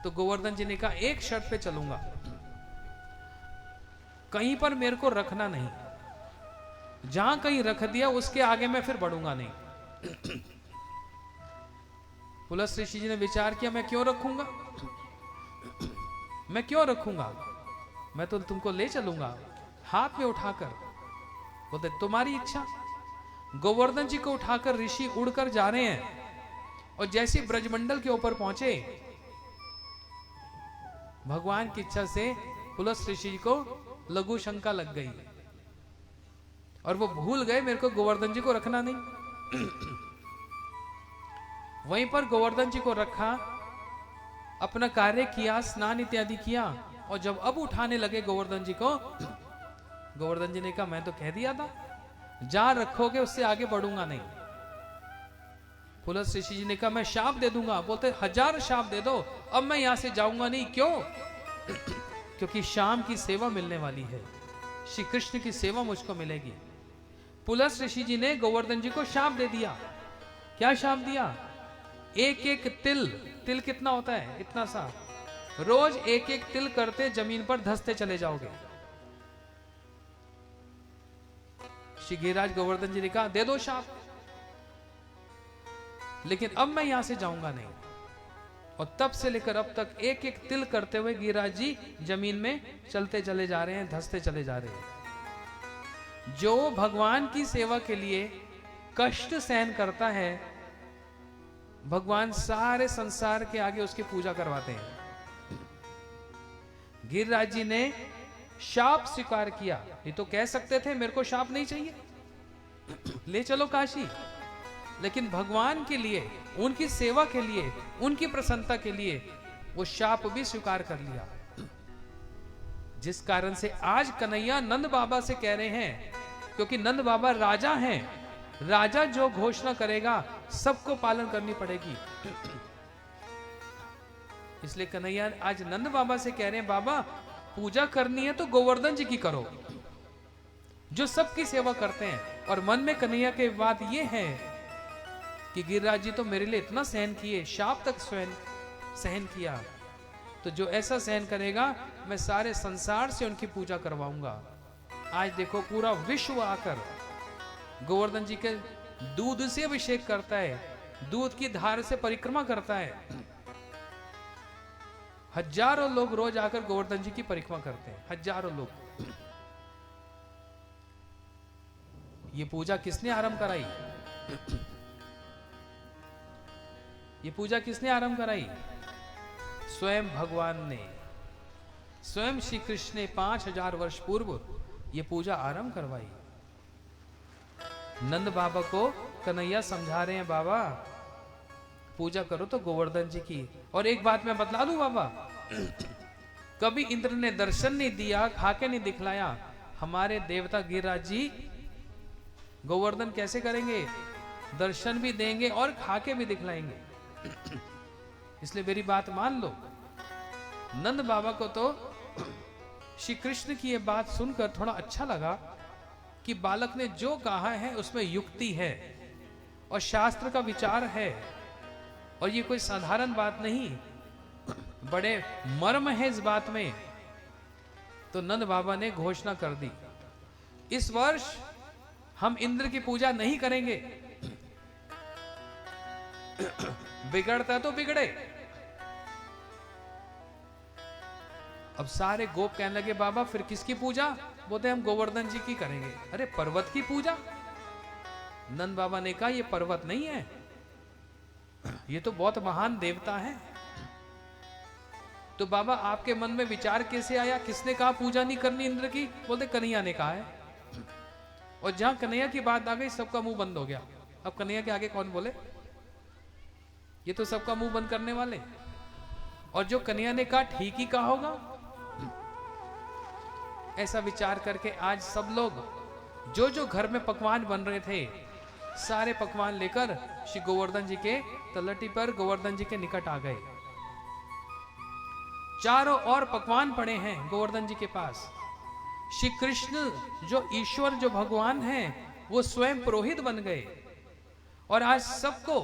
तो गोवर्धन जी ने कहा, एक शर्त पे चलूंगा, कहीं पर मेरे को रखना नहीं, जहां कहीं रख दिया उसके आगे मैं फिर बढ़ूंगा नहीं। पुलस्त ऋषि जी ने विचार किया, मैं क्यों रखूंगा, मैं क्यों रखूंगा, मैं तो तुमको ले चलूंगा हाथ में उठाकर। बोलते तुम्हारी इच्छा। गोवर्धन जी को उठाकर ऋषि उड़कर जा रहे हैं और जैसे ब्रजमंडल के ऊपर पहुंचे, भगवान की इच्छा से पुलस्त ऋषि जी को लघु शंका लग गई और वो भूल गए मेरे को गोवर्धन जी को रखना नहीं। वहीं पर गोवर्धन जी को रखा, अपना कार्य किया, स्नान इत्यादि किया, और जब अब उठाने लगे गोवर्धन जी को, गोवर्धन जी ने कहा मैं तो कह दिया था, जहां रखोगे उससे आगे बढ़ूंगा नहीं। पुलस ऋषि जी ने कहा मैं शाप दे दूंगा। बोलते 1000 शाप दे दो, अब मैं यहां से जाऊंगा नहीं। क्यों? क्योंकि शाम की सेवा मिलने वाली है, श्री कृष्ण की सेवा मुझको मिलेगी। पुलस ऋषि जी ने गोवर्धन जी को शाप दे दिया। क्या शाप दिया? एक एक तिल, तिल कितना होता है? इतना सा, रोज एक एक तिल करते जमीन पर धंसते चले जाओगे। श्री गिरिराज गोवर्धन जी ने कहा दे दो शाप, लेकिन अब मैं यहां से जाऊंगा नहीं। और तब से लेकर अब तक एक एक तिल करते हुए गिरिराज जी जमीन में चलते चले जा रहे हैं, धंसते चले जा रहे हैं। जो भगवान की सेवा के लिए कष्ट सहन करता है, भगवान सारे संसार के आगे उसकी पूजा करवाते हैं। गिरिराज जी ने शाप स्वीकार किया। ये तो कह सकते थे मेरे को शाप नहीं चाहिए, ले चलो काशी, लेकिन भगवान के लिए, उनकी सेवा के लिए, उनकी प्रसन्नता के लिए वो शाप भी स्वीकार कर लिया। जिस कारण से आज कन्हैया नंद बाबा से कह रहे हैं, क्योंकि नंद बाबा राजा हैं, राजा जो घोषणा करेगा सबको पालन करनी पड़ेगी। इसलिए कन्हैया आज नंद बाबा से कह रहे हैं बाबा पूजा करनी है तो गोवर्धन जी की करो, जो सबकी सेवा करते हैं। और मन में कन्हैया के बात यह है कि गिरिराज जी तो मेरे लिए इतना सहन किए, शाप तक स्वयं सहन किया, तो जो ऐसा सहन करेगा मैं सारे संसार से उनकी पूजा करवाऊंगा। आज देखो पूरा विश्व आकर गोवर्धन जी के दूध से अभिषेक करता है, दूध की धार से परिक्रमा करता है। हजारों लोग रोज आकर गोवर्धन जी की परिक्रमा करते हैं, हजारों लोग। ये पूजा किसने आरंभ कराई? ये पूजा किसने आरंभ कराई? स्वयं भगवान ने, स्वयं श्री कृष्ण ने 5000 वर्ष पूर्व ये पूजा आरंभ करवाई। नंद बाबा को कन्हैया समझा रहे हैं बाबा पूजा करो तो गोवर्धन जी की। और एक बात मैं बतला दूं बाबा, कभी इंद्र ने दर्शन नहीं दिया, खाके नहीं दिखलाया, हमारे देवता गिरिराज जी गोवर्धन कैसे करेंगे? दर्शन भी देंगे और खाके भी दिखलाएंगे। इसलिए मेरी बात मान लो। नंद बाबा को तो श्री कृष्ण की ये बात सुनकर थोड़ा अच्छा लगा कि बालक ने जो कहा है उसमें युक्ति है और शास्त्र का विचार है, और ये कोई साधारण बात नहीं, बड़े मर्म है इस बात में। तो नंद बाबा ने घोषणा कर दी, इस वर्ष हम इंद्र की पूजा नहीं करेंगे। बिगड़ता तो बिगड़े। अब सारे गोप कहने लगे बाबा फिर किसकी पूजा? बोलते हम गोवर्धन जी की करेंगे। अरे पर्वत की पूजा? नंद बाबा ने कहा ये पर्वत नहीं है, ये तो बहुत महान देवता है। तो बाबा आपके मन में विचार कैसे आया? किसने कहा पूजा नहीं करनी इंद्र की? बोलते कन्हैया ने कहा है। और जहां कन्हैया की बात आ गई सबका मुंह बंद हो गया। अब कन्हैया के आगे कौन बोले? ये तो सबका मुंह बंद करने वाले। और जो कन्हैया ने कहा ठीक ही कहा होगा। ऐसा विचार करके आज सब लोग जो जो घर में पकवान बन रहे थे सारे पकवान लेकर श्री गोवर्धन जी के तलहटी पर गोवर्धन जी के निकट आ गए। चारों ओर पकवान पड़े हैं गोवर्धन जी के पास। श्री कृष्ण जो ईश्वर जो भगवान हैं वो स्वयं पुरोहित बन गए और आज सबको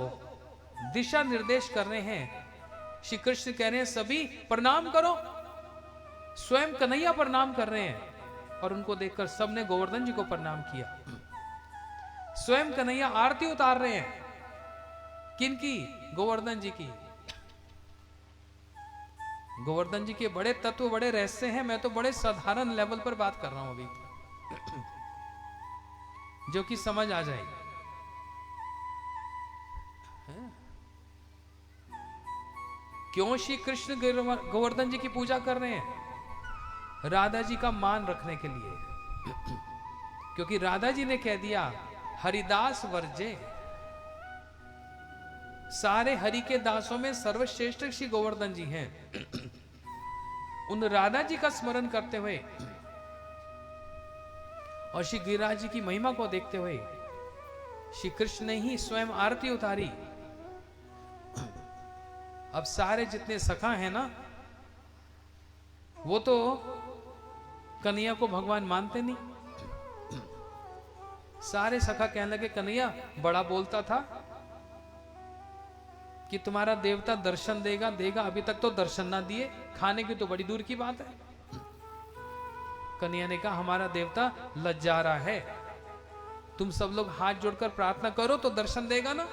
दिशा निर्देश कर रहे हैं। श्री कृष्ण कह रहे हैं सभी प्रणाम करो। स्वयं कन्हैया प्रणाम कर रहे हैं और उनको देखकर सबने गोवर्धन जी को प्रणाम किया। स्वयं कन्हैया आरती उतार रहे हैं। किनकी? गोवर्धन जी की। गोवर्धन जी के बड़े तत्व बड़े रहस्य हैं। मैं तो बड़े साधारण लेवल पर बात कर रहा हूं अभी, जो कि समझ आ जाए। क्यों श्री कृष्ण गोवर्धन जी की पूजा कर रहे हैं? राधा जी का मान रखने के लिए। क्योंकि राधा जी ने कह दिया हरिदास वर्जे। सारे हरि के दासों में सर्वश्रेष्ठ श्री गोवर्धन जी हैं। उन राधा जी का स्मरण करते हुए और श्री गिरिराज जी की महिमा को देखते हुए श्री कृष्ण ने ही स्वयं आरती उतारी। अब सारे जितने सखा हैं ना, वो तो कन्हैया को भगवान मानते नहीं। सारे सखा कहने लगे कन्हैया बड़ा बोलता था कि तुम्हारा देवता दर्शन देगा देगा, अभी तक तो दर्शन ना दिए, खाने की तो बड़ी दूर की बात है। कन्हैया ने कहा हमारा देवता लज्जा रहा है, तुम सब लोग हाथ जोड़कर प्रार्थना करो तो दर्शन देगा ना।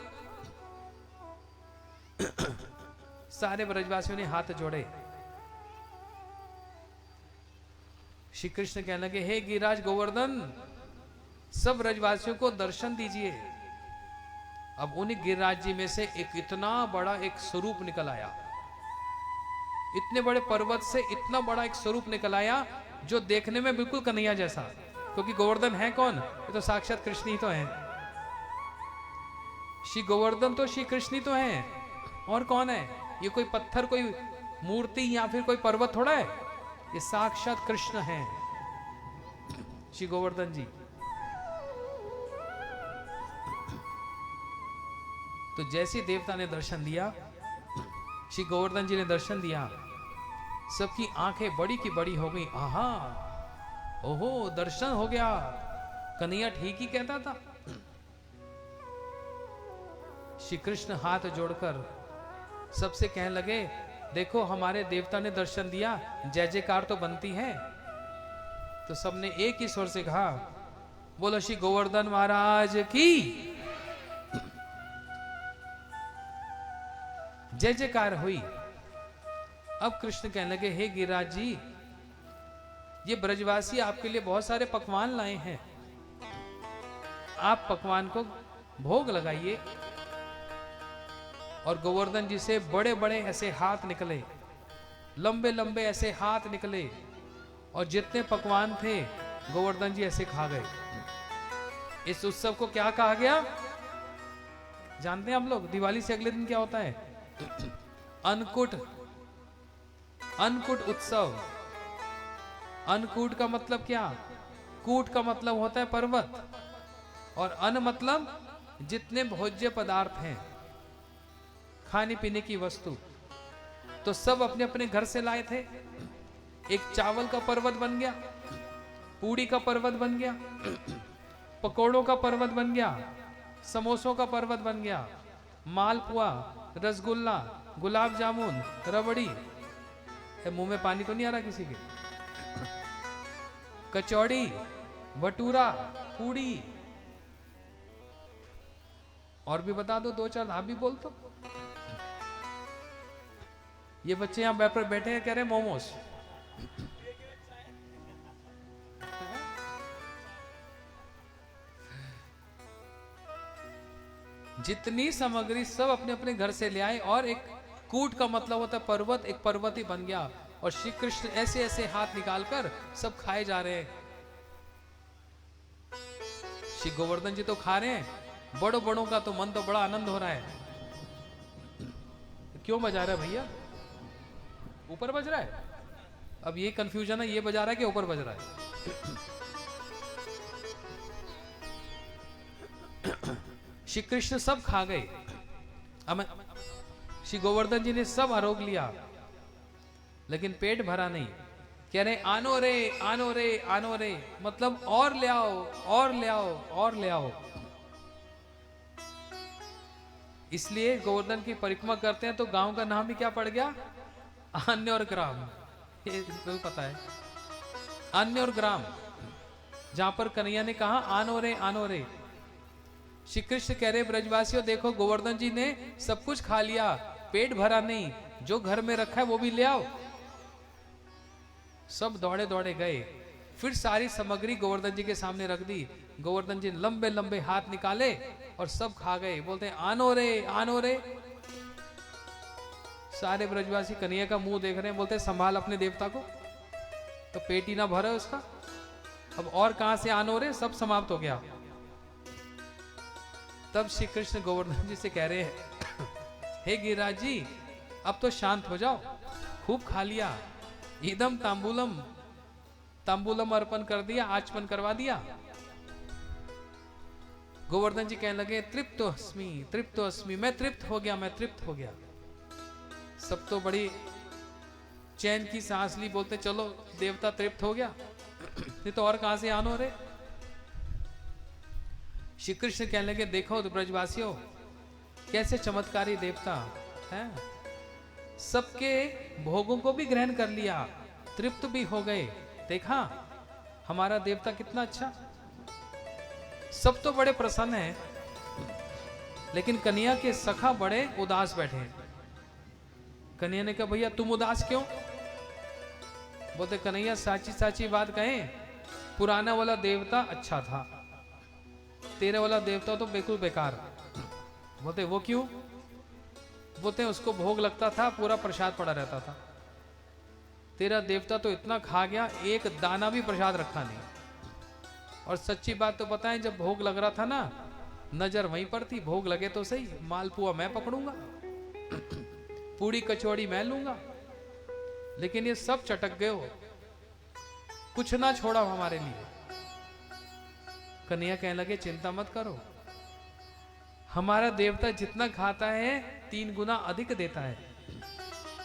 सारे ब्रजवासियों ने हाथ जोड़े। श्री कृष्ण कहने लगे हे गिरिराज गोवर्धन, सब ब्रजवासियों को दर्शन दीजिए। अब उन्हीं गिरिराज जी में से एक इतना बड़ा एक स्वरूप निकल आया, इतने बड़े पर्वत से इतना बड़ा एक स्वरूप निकल आया जो देखने में बिल्कुल कन्हैया जैसा, क्योंकि गोवर्धन है कौन? ये तो साक्षात कृष्ण ही तो है। श्री गोवर्धन तो श्री कृष्ण ही तो है, और कौन है? ये कोई पत्थर, कोई मूर्ति या फिर कोई पर्वत थोड़ा है, ये साक्षात कृष्ण है श्री गोवर्धन जी। तो जैसे देवता ने दर्शन दिया, श्री गोवर्धन जी ने दर्शन दिया, सबकी आंखें बड़ी की बड़ी हो गई। आहा, ओहो, दर्शन हो गया, कन्हैया ठीक ही कहता था। श्री कृष्ण हाथ जोड़कर सबसे कहने लगे देखो हमारे देवता ने दर्शन दिया, जय जयकार तो बनती है। तो सबने एक ही स्वर से कहा बोलो श्री गोवर्धन महाराज की जय जयकार हुई। अब कृष्ण कहने लगे हे गिरिराज जी, ये ब्रजवासी आपके लिए बहुत सारे पकवान लाए हैं, आप पकवान को भोग लगाइए। और गोवर्धन जी से बड़े बड़े ऐसे हाथ निकले, लंबे लंबे ऐसे हाथ निकले, और जितने पकवान थे गोवर्धन जी ऐसे खा गए। इस उत्सव को क्या कहा गया जानते हैं आप लोग? दिवाली से अगले दिन क्या होता है? अन्नकूट, अन्नकूट उत्सव। अन्नकूट का मतलब क्या? कूट का मतलब होता है पर्वत, और अन्न मतलब जितने भोज्य पदार्थ हैं, खाने पीने की वस्तु। तो सब अपने अपने घर से लाए थे। एक चावल का पर्वत बन गया, पूड़ी का पर्वत बन गया, पकोड़ों का पर्वत बन गया, समोसों का पर्वत बन गया, मालपुआ, रसगुल्ला, गुलाब जामुन, रबड़ी। मुंह में पानी तो नहीं आ रहा किसी के? कचौड़ी, भटूरा, पूड़ी, और भी बता दो, दो चार आप भी बोल दो। ये बच्चे यहां पर बैठे हैं, कह रहे मोमोस। जितनी सामग्री सब अपने अपने घर से ले आए, और एक कूट का मतलब होता है पर्वत, एक पर्वत ही बन गया। और श्री कृष्ण ऐसे ऐसे हाथ निकालकर सब खाए जा रहे हैं। श्री गोवर्धन जी तो खा रहे हैं, बड़ों बड़ों का तो मन तो बड़ा आनंद हो रहा है। क्यों बजा रहा है भैया? ऊपर बज रहा है? अब ये कंफ्यूजन है, ये बजा रहा है कि ऊपर बज रहा है? श्री कृष्ण सब खा गए। अब श्री गोवर्धन जी ने सब आरोग लिया, लेकिन पेट भरा नहीं। कह रहे आनो रे आनो रे आनो रे, मतलब और ले आओ और ले आओ और ले आओ। इसलिए गोवर्धन की परिक्रमा करते हैं तो गांव का नाम भी क्या पड़ गया? अन्य और ग्राम। ये तो पता है, अन्य और ग्राम, जहां पर कन्हैया ने कहा आनो रे आनो रे। श्री कृष्ण कह रहे ब्रजवासियों देखो गोवर्धन जी ने सब कुछ खा लिया, पेट भरा नहीं, जो घर में रखा है वो भी ले आओ। सब दौड़े दौड़े गए, फिर सारी सामग्री गोवर्धन जी के सामने रख दी। गोवर्धन जी लंबे लंबे हाथ निकाले और सब खा गए। बोलते हैं आनो रे आनो रे। सारे ब्रजवासी कन्हैया का मुंह देख रहे हैं, बोलते हैं संभाल अपने देवता को, तो पेट ही ना भरा उसका, अब और कहां से आनो रे, सब समाप्त हो गया। तब श्री कृष्ण गोवर्धन जी से कह रहे हैं हे गिरिराज जी, अब तो शांत हो जाओ, खूब खा लिया, एकदम तांबूलम तांबूलम अर्पण कर दिया, आचमन करवा दिया, गोवर्धन जी कहने लगे तृप्त अस्मि, मैं तृप्त हो गया, मैं तृप्त हो गया। सब तो बड़ी चैन की सांस ली, बोलते चलो देवता तृप्त हो गया, नहीं तो और कहां से आनो रे। श्री कृष्ण कहने लगे देखो ब्रजवासियों, कैसे चमत्कारी देवता हैं, सबके भोगों को भी ग्रहण कर लिया, तृप्त भी हो गए। देखा हमारा देवता कितना अच्छा, सब तो बड़े प्रसन्न हैं, लेकिन कन्या के सखा बड़े उदास बैठे हैं। कन्या ने कहा भैया तुम उदास क्यों? बोलते कन्हैया साची साची बात कहें, पुराना वाला देवता अच्छा था, तेरे वाला देवता तो बिल्कुल बेकार। बोलते वो क्यों? बोलते उसको भोग लगता था, पूरा प्रसाद पड़ा रहता था। तेरा देवता तो इतना खा गया, एक दाना भी प्रसाद रखा नहीं। और सच्ची बात तो पता है, जब भोग लग रहा था ना, नजर वहीं पर थी, भोग लगे तो सही, मालपुआ मैं पकड़ूंगा, पूड़ी कचौड़ी मैं लूंगा, लेकिन ये सब चटक गए हो, कुछ ना छोड़ा हमारे लिए। कन्हैया कहने लगे चिंता मत करो, हमारा देवता जितना खाता है 3 गुना अधिक देता है,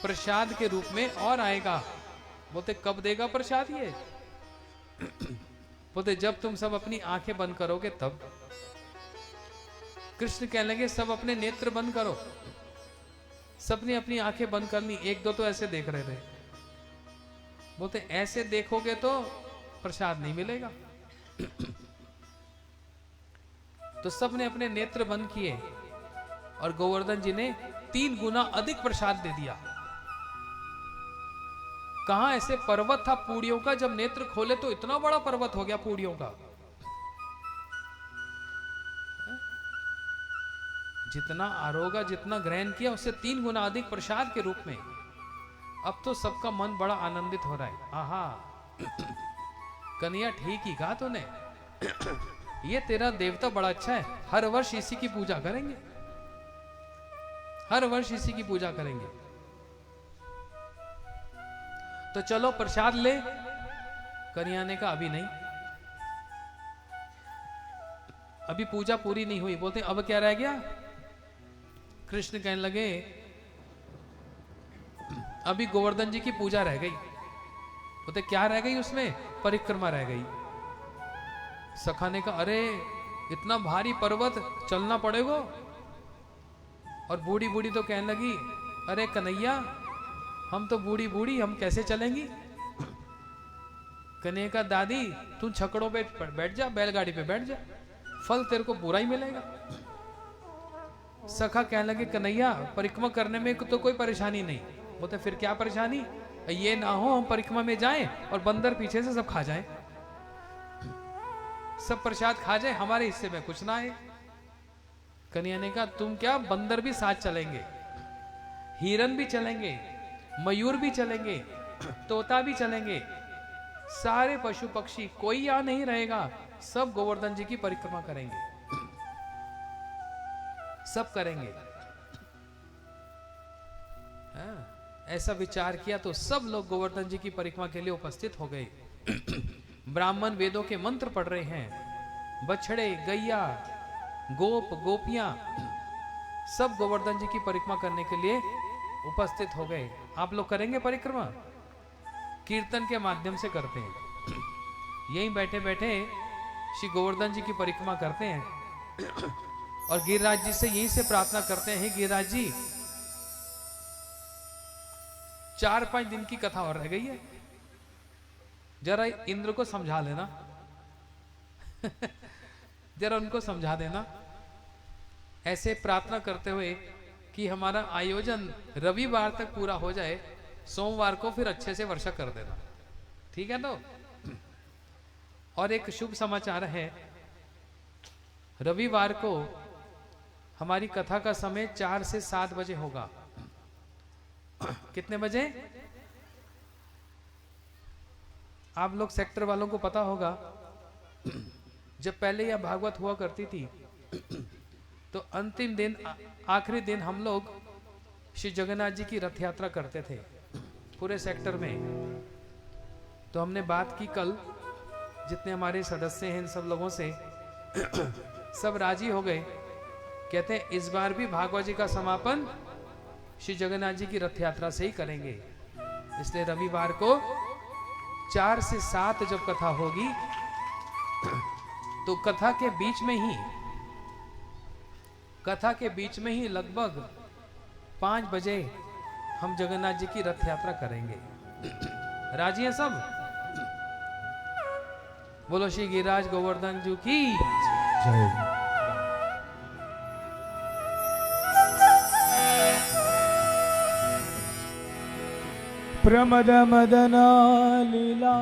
प्रसाद के रूप में और आएगा। बोलते कब देगा प्रसाद ये? बोलते जब तुम सब अपनी आंखें बंद करोगे तब। कृष्ण कहने लगे सब अपने नेत्र बंद करो। सबने अपनी आंखें बंद करनी, 1-2 तो ऐसे देख रहे थे। बोलते ऐसे देखोगे तो प्रसाद नहीं मिलेगा। तो सबने अपने नेत्र बंद किए और गोवर्धन जी ने 3 गुना अधिक प्रसाद दे दिया। कहां ऐसे पर्वत था पूड़ियों का, जब नेत्र खोले तो इतना बड़ा पर्वत हो गया पूड़ियों का। जितना आरोगा, जितना ग्रहण किया, उससे 3 गुना अधिक प्रसाद के रूप में। अब तो सबका मन बड़ा आनंदित हो रहा है। आहा कन्हैया ठीक ही कहा तूने, ये तेरा देवता बड़ा अच्छा है, हर वर्ष इसी की पूजा करेंगे, हर वर्ष इसी की पूजा करेंगे। तो चलो प्रसाद ले। कन्हैया ने कहा अभी नहीं, अभी पूजा पूरी नहीं हुई। बोलते अब क्या रह गया? कृष्ण कहने लगे अभी गोवर्धन जी की पूजा रह गई। बोलते क्या रह गई उसमें? परिक्रमा रह गई। सखा ने कहा अरे इतना भारी पर्वत चलना पड़ेगा। और बूढ़ी बूढ़ी तो कहने लगी अरे कन्हैया हम तो बूढ़ी बूढ़ी, हम कैसे चलेंगी? कन्हैया का दादी तू छकड़ों पे बैठ जा, बैलगाड़ी पे बैठ जा, फल तेरे को पूरा ही मिलेगा। सखा कहने लगे कन्हैया परिक्रमा करने में तो कोई परेशानी नहीं। बोलते फिर क्या परेशानी? ये ना हो हम परिक्रमा में जाएं और बंदर पीछे से सब खा जाए, सब प्रसाद खा जाए, हमारे हिस्से में कुछ ना आए। कन्हैया ने कहा तुम क्या, बंदर भी साथ चलेंगे, हिरन भी चलेंगे, मयूर भी चलेंगे, तोता भी चलेंगे, सारे पशु पक्षी, कोई यहां नहीं रहेगा, सब गोवर्धन जी की परिक्रमा करेंगे, सब करेंगे। ऐसा विचार किया तो सब लोग गोवर्धन जी की परिक्रमा के लिए उपस्थित हो गए। ब्राह्मण वेदों के मंत्र पढ़ रहे हैं, बछड़े गैया गोप गोपियां सब गोवर्धन जी की परिक्रमा करने के लिए उपस्थित हो गए। आप लोग करेंगे परिक्रमा? कीर्तन के माध्यम से करते हैं, यहीं बैठे बैठे श्री गोवर्धन जी की परिक्रमा करते हैं और गिरिराज जी से यहीं से प्रार्थना करते हैं, हे गिरिराज जी 4-5 दिन की कथा और रह गई है, जरा इंद्र को समझा लेना जरा उनको समझा देना। ऐसे प्रार्थना करते हुए कि हमारा आयोजन रविवार तक पूरा हो जाए, सोमवार को फिर अच्छे से वर्षा कर देना, ठीक है? तो और एक शुभ समाचार है, रविवार को हमारी कथा का समय 4 से 7 बजे होगा। कितने बजे? आप लोग सेक्टर वालों को पता होगा, जब पहले यह भागवत हुआ करती थी तो अंतिम दिन, आखिरी दिन हम लोग श्री जगन्नाथ जी की रथ यात्रा करते थे पूरे सेक्टर में। तो हमने बात की कल जितने हमारे सदस्य हैं इन सब लोगों से सब राजी हो गए। कहते हैं इस बार भी भागवत जी का समापन श्री जगन्नाथ जी की रथ यात्रा से ही करेंगे। इसलिए रविवार को 4 से 7 जब कथा होगी तो कथा के बीच में ही लगभग 5 बजे हम जगन्नाथ जी की रथ यात्रा करेंगे। राजी हैं सब? बोलो श्री गिरिराज गोवर्धन जी की जय। प्रमद मदना लीला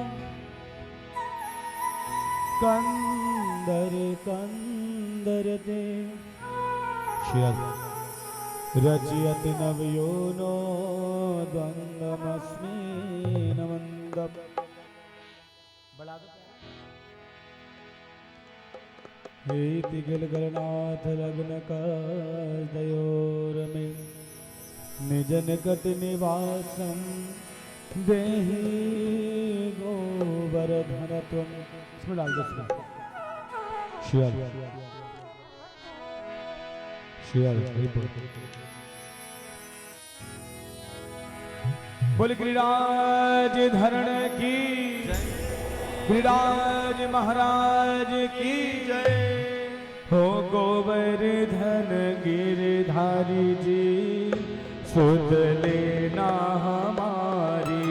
कंदर कंदर दे रचयत नवयोनो द्वंद्वमस्मि नमन्दप। बढ़ा दो। हेति गिलगलनाथ लग्न कदयोर में निजन गत निवासम देहि गोवर्धन तुम। इसमें डाल दो श्याल श्याल बोल गिरिराज धरण की गिरिराज महाराज की जय हो। गोवर्धन गिरधारी जी सुध लेना हमारी।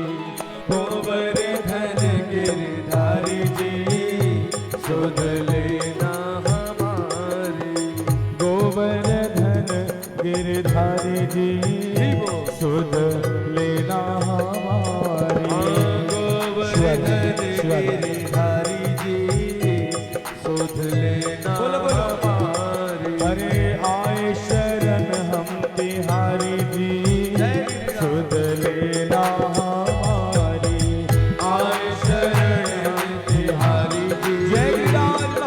गोवर्धन गिरधारी जी सुध लेना हमारी। गोवर्धन गिरधारी जी सुध लेना हमारी। गोवर्धन गिरधारी जी सुध लेना हमारी। अरे आए शरण हम तिहारी जी सुध लेना हमारी। आए शरण हम तिहारी जी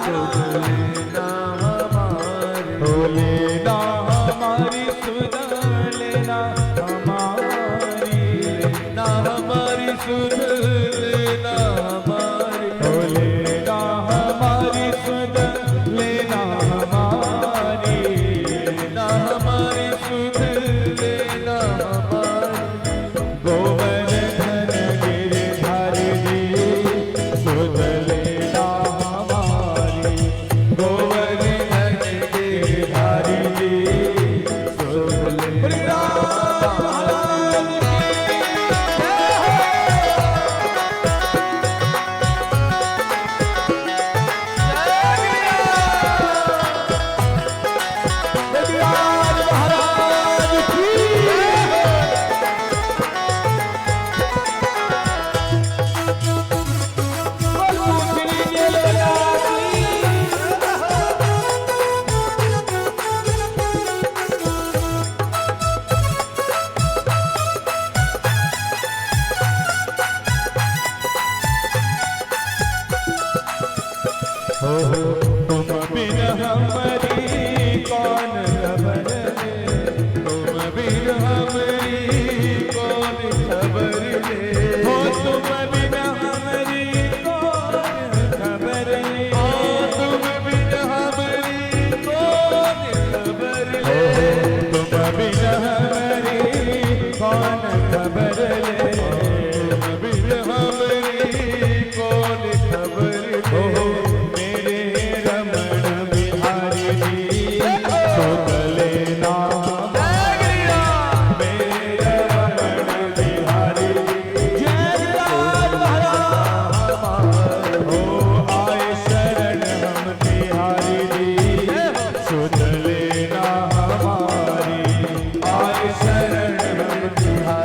सुध लेना हमारी। हो लेना हमारी सुध लेना हमारी। लेना हमारी सुध लेना हमारी। हो लेना हमारी सुध लेना हमारी। लेना हमारी सुध लेना हमारी। गोवर्धन गिरधारी जी सुध लेना हमारी। गोवर्धन गिरधारी जी सुध लेना तुम बिन हमारी कौन खबर ले। तुम बिन हमारी कौन खबर ले। हो तुम बिन हमारी कौन खबर ले। तुम बिन हमारी कौन खबर ले। तुम बिन हमारी कौन खबर ले। तुम बिन हमारी कौन खबर ले। सुध लेना हमारी। आए शरण हम तिहारी।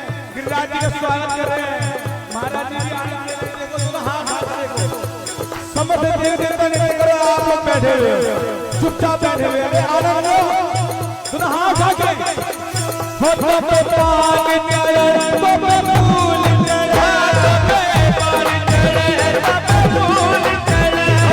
स्वागत कर रहे हैं महाराज जी आनंद देखो दोनों हाथ हाथ देखो समस्त देव देवता ने करो आप लोग बैठे हुए चुपचाप बैठे हुए अरे आनंद लो दोनों हाथ आके हो तो पाग न्याय तो फूल चढ़ा तो पाग चढ़े तो फूल चढ़े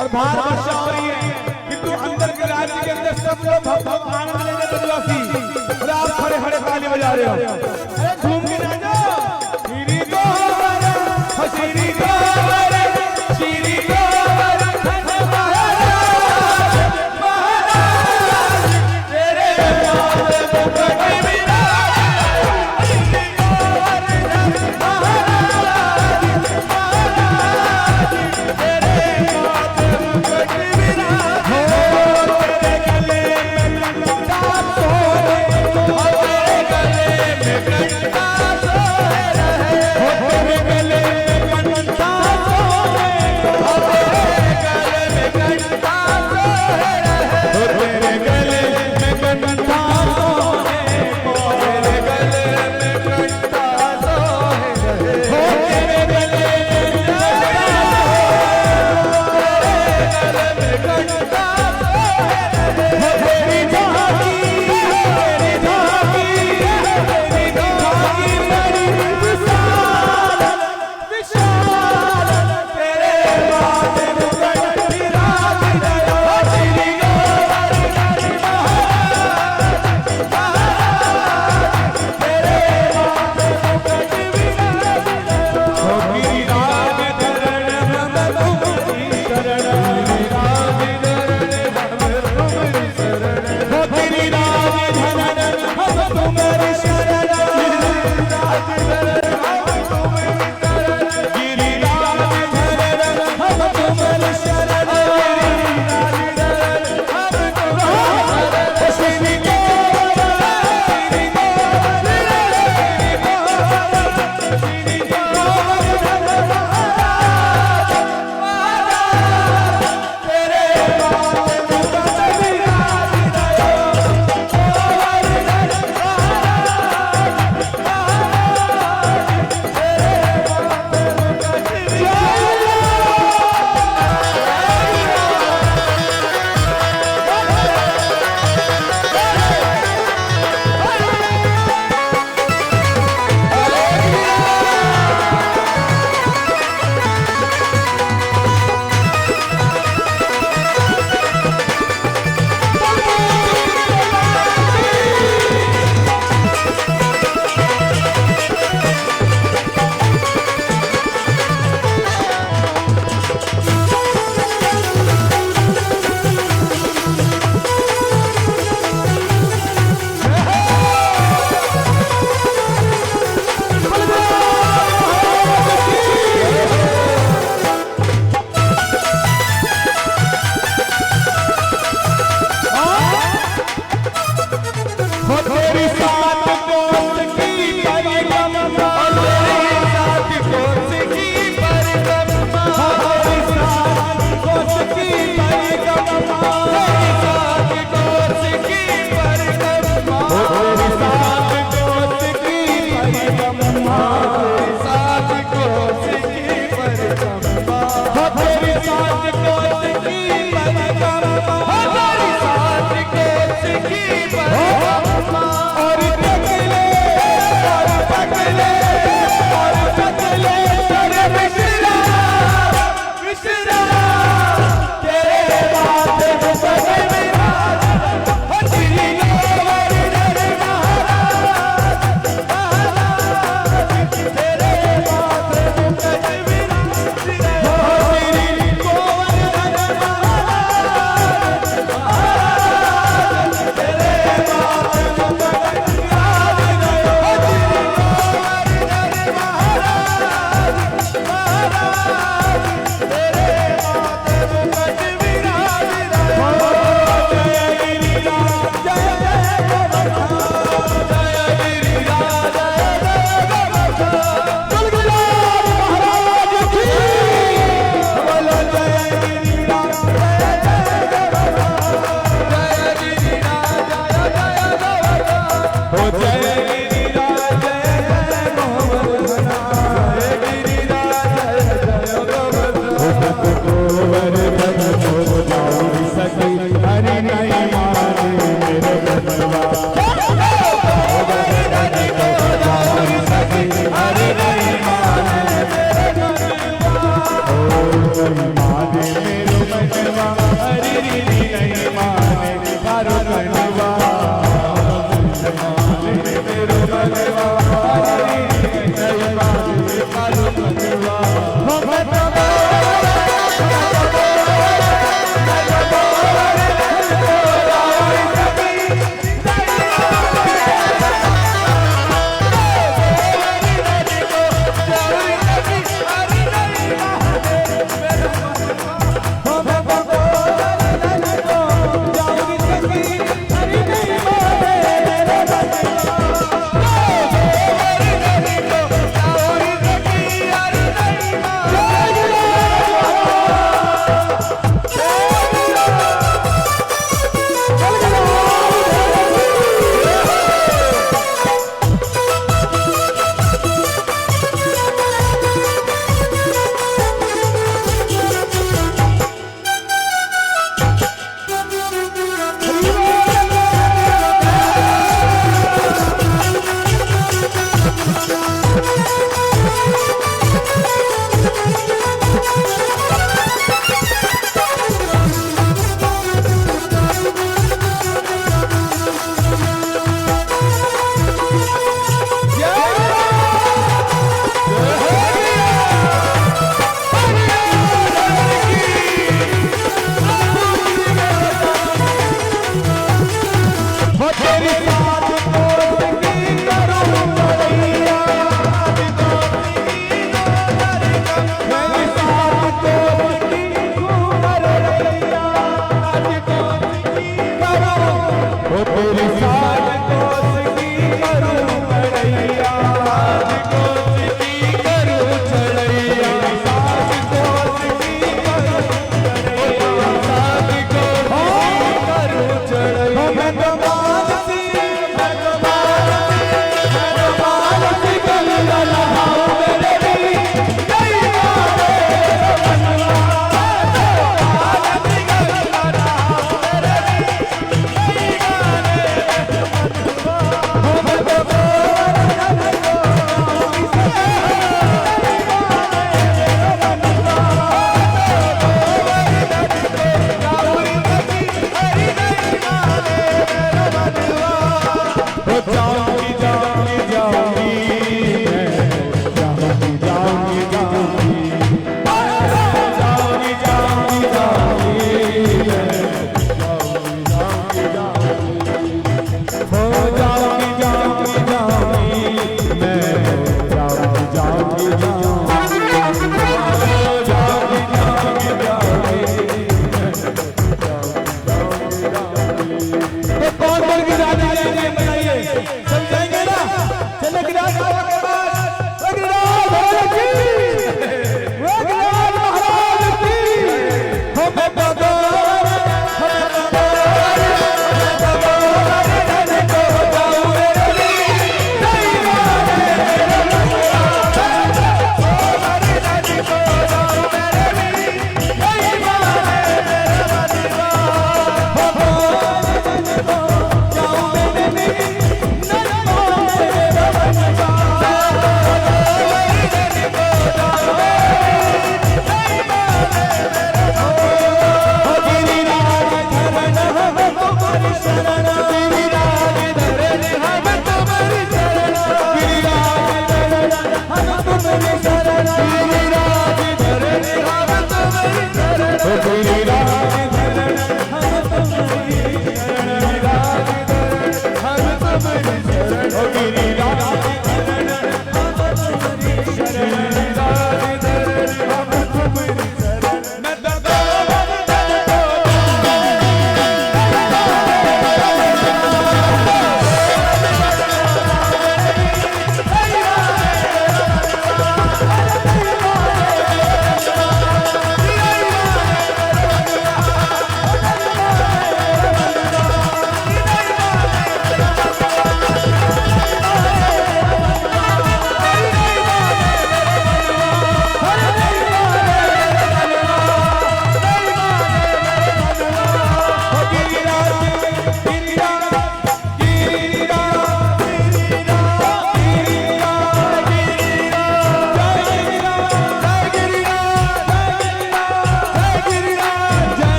और बाहर वर्षा हो रही है किंतु अंदर के राज्य के अंदर सब लोग भक्त आनंद लेने ब्रजवासी और आप खड़े खड़े ताली बजा रहे हो अरे घूम के ना जाओ श्री गोवर श्री गोवर श्री गोवर महाराज महाराज तेरे नाम मुकुट विराज श्री गोवर महाराज महाराज तेरे तेरे गले में साथ कोच की परिक्रमा हमारी साथ कोच की परिक्रमा और टकले और टकले और टकले सर मिश्रा मिश्रा तेरे माथे पे सर विराज हथली गोवर धर महाराज महाराज तेरे माथे पे सर विराज हथली गोवर धर महाराज महाराज तेरे माथे पे सर विराज हथली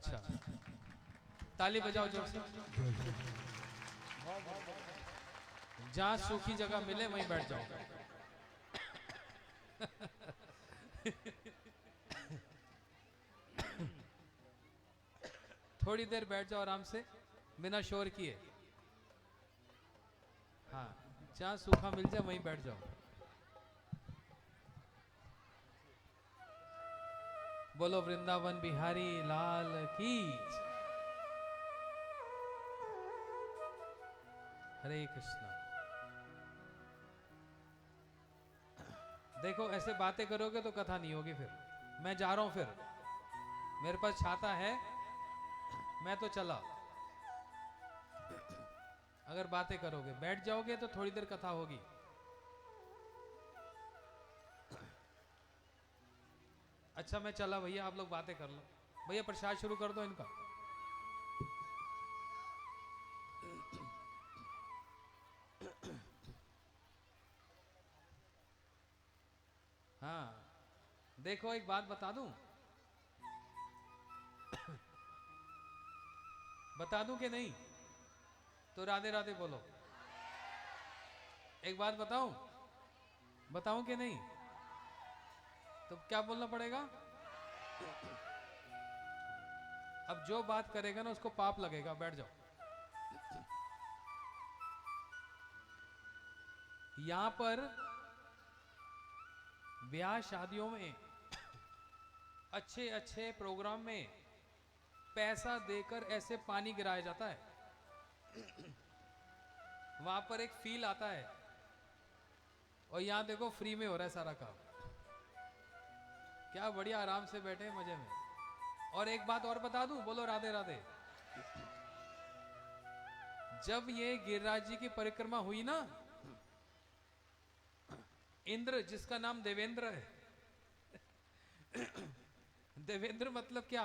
अच्छा, ताली बजाओ जोर से। जहां सूखी जगह मिले वहीं बैठ जाओ। थोड़ी देर बैठ जाओ आराम से, बिना शोर किए। हाँ, जहां सूखा मिल जाए वहीं बैठ जाओ। बोलो वृंदावन बिहारी लाल की। हरे कृष्णा। देखो ऐसे बातें करोगे तो कथा नहीं होगी। फिर मैं जा रहा हूं, फिर मेरे पास छाता है, मैं तो चला। अगर बातें करोगे, बैठ जाओगे तो थोड़ी देर कथा होगी। अच्छा मैं चला भैया, आप लोग बातें कर लो। भैया प्रसाद शुरू कर दो इनका। हाँ, देखो एक बात बता दूं, बता दूं कि नहीं? तो राधे राधे बोलो। एक बात बताऊं, बताऊं कि नहीं? तो क्या बोलना पड़ेगा? अब जो बात करेगा ना उसको पाप लगेगा। बैठ जाओ। यहां पर ब्याह शादियों में, अच्छे अच्छे प्रोग्राम में पैसा देकर ऐसे पानी गिराया जाता है, वहां पर एक फील आता है। और यहां देखो फ्री में हो रहा है सारा काम। क्या बढ़िया, आराम से बैठे मजे में। और एक बात और बता दूं, बोलो राधे राधे। जब ये गिरिराज जी की परिक्रमा हुई ना, इंद्र, जिसका नाम देवेंद्र है, देवेंद्र मतलब क्या?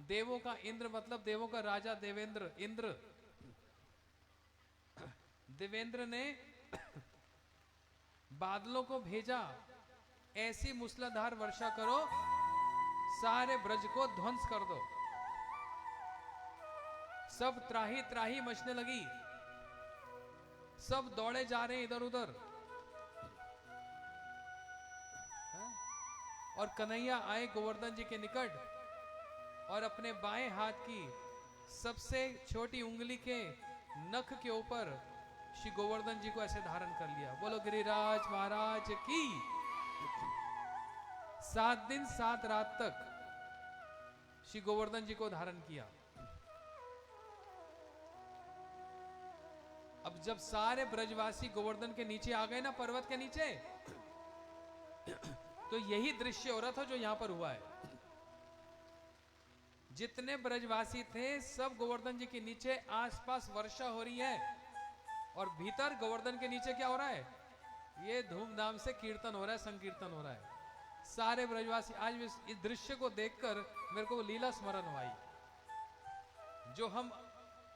देवों का इंद्र मतलब देवों का राजा देवेंद्र, इंद्र। देवेंद्र ने बादलों को भेजा, ऐसी मूसलाधार वर्षा करो, सारे ब्रज को ध्वंस कर दो। सब त्राही त्राही मचने लगी, सब दौड़े जा रहे हैं इधर उधर। और कन्हैया आए गोवर्धन जी के निकट और अपने बाएं हाथ की सबसे छोटी उंगली के नख के ऊपर श्री गोवर्धन जी को ऐसे धारण कर लिया। बोलो गिरिराज महाराज की। 7 दिन 7 रात तक श्री गोवर्धन जी को धारण किया। अब जब सारे ब्रजवासी गोवर्धन के नीचे आ गए ना, पर्वत के नीचे, तो यही दृश्य हो रहा था जो यहां पर हुआ है। जितने ब्रजवासी थे सब गोवर्धन जी के नीचे, आसपास वर्षा हो रही है। और भीतर गोवर्धन के नीचे क्या हो रहा है? ये धूमधाम से कीर्तन हो रहा है, संकीर्तन हो रहा है। सारे ब्रजवासी, आज इस दृश्य को देखकर मेरे को लीला स्मरण हुई, जो हम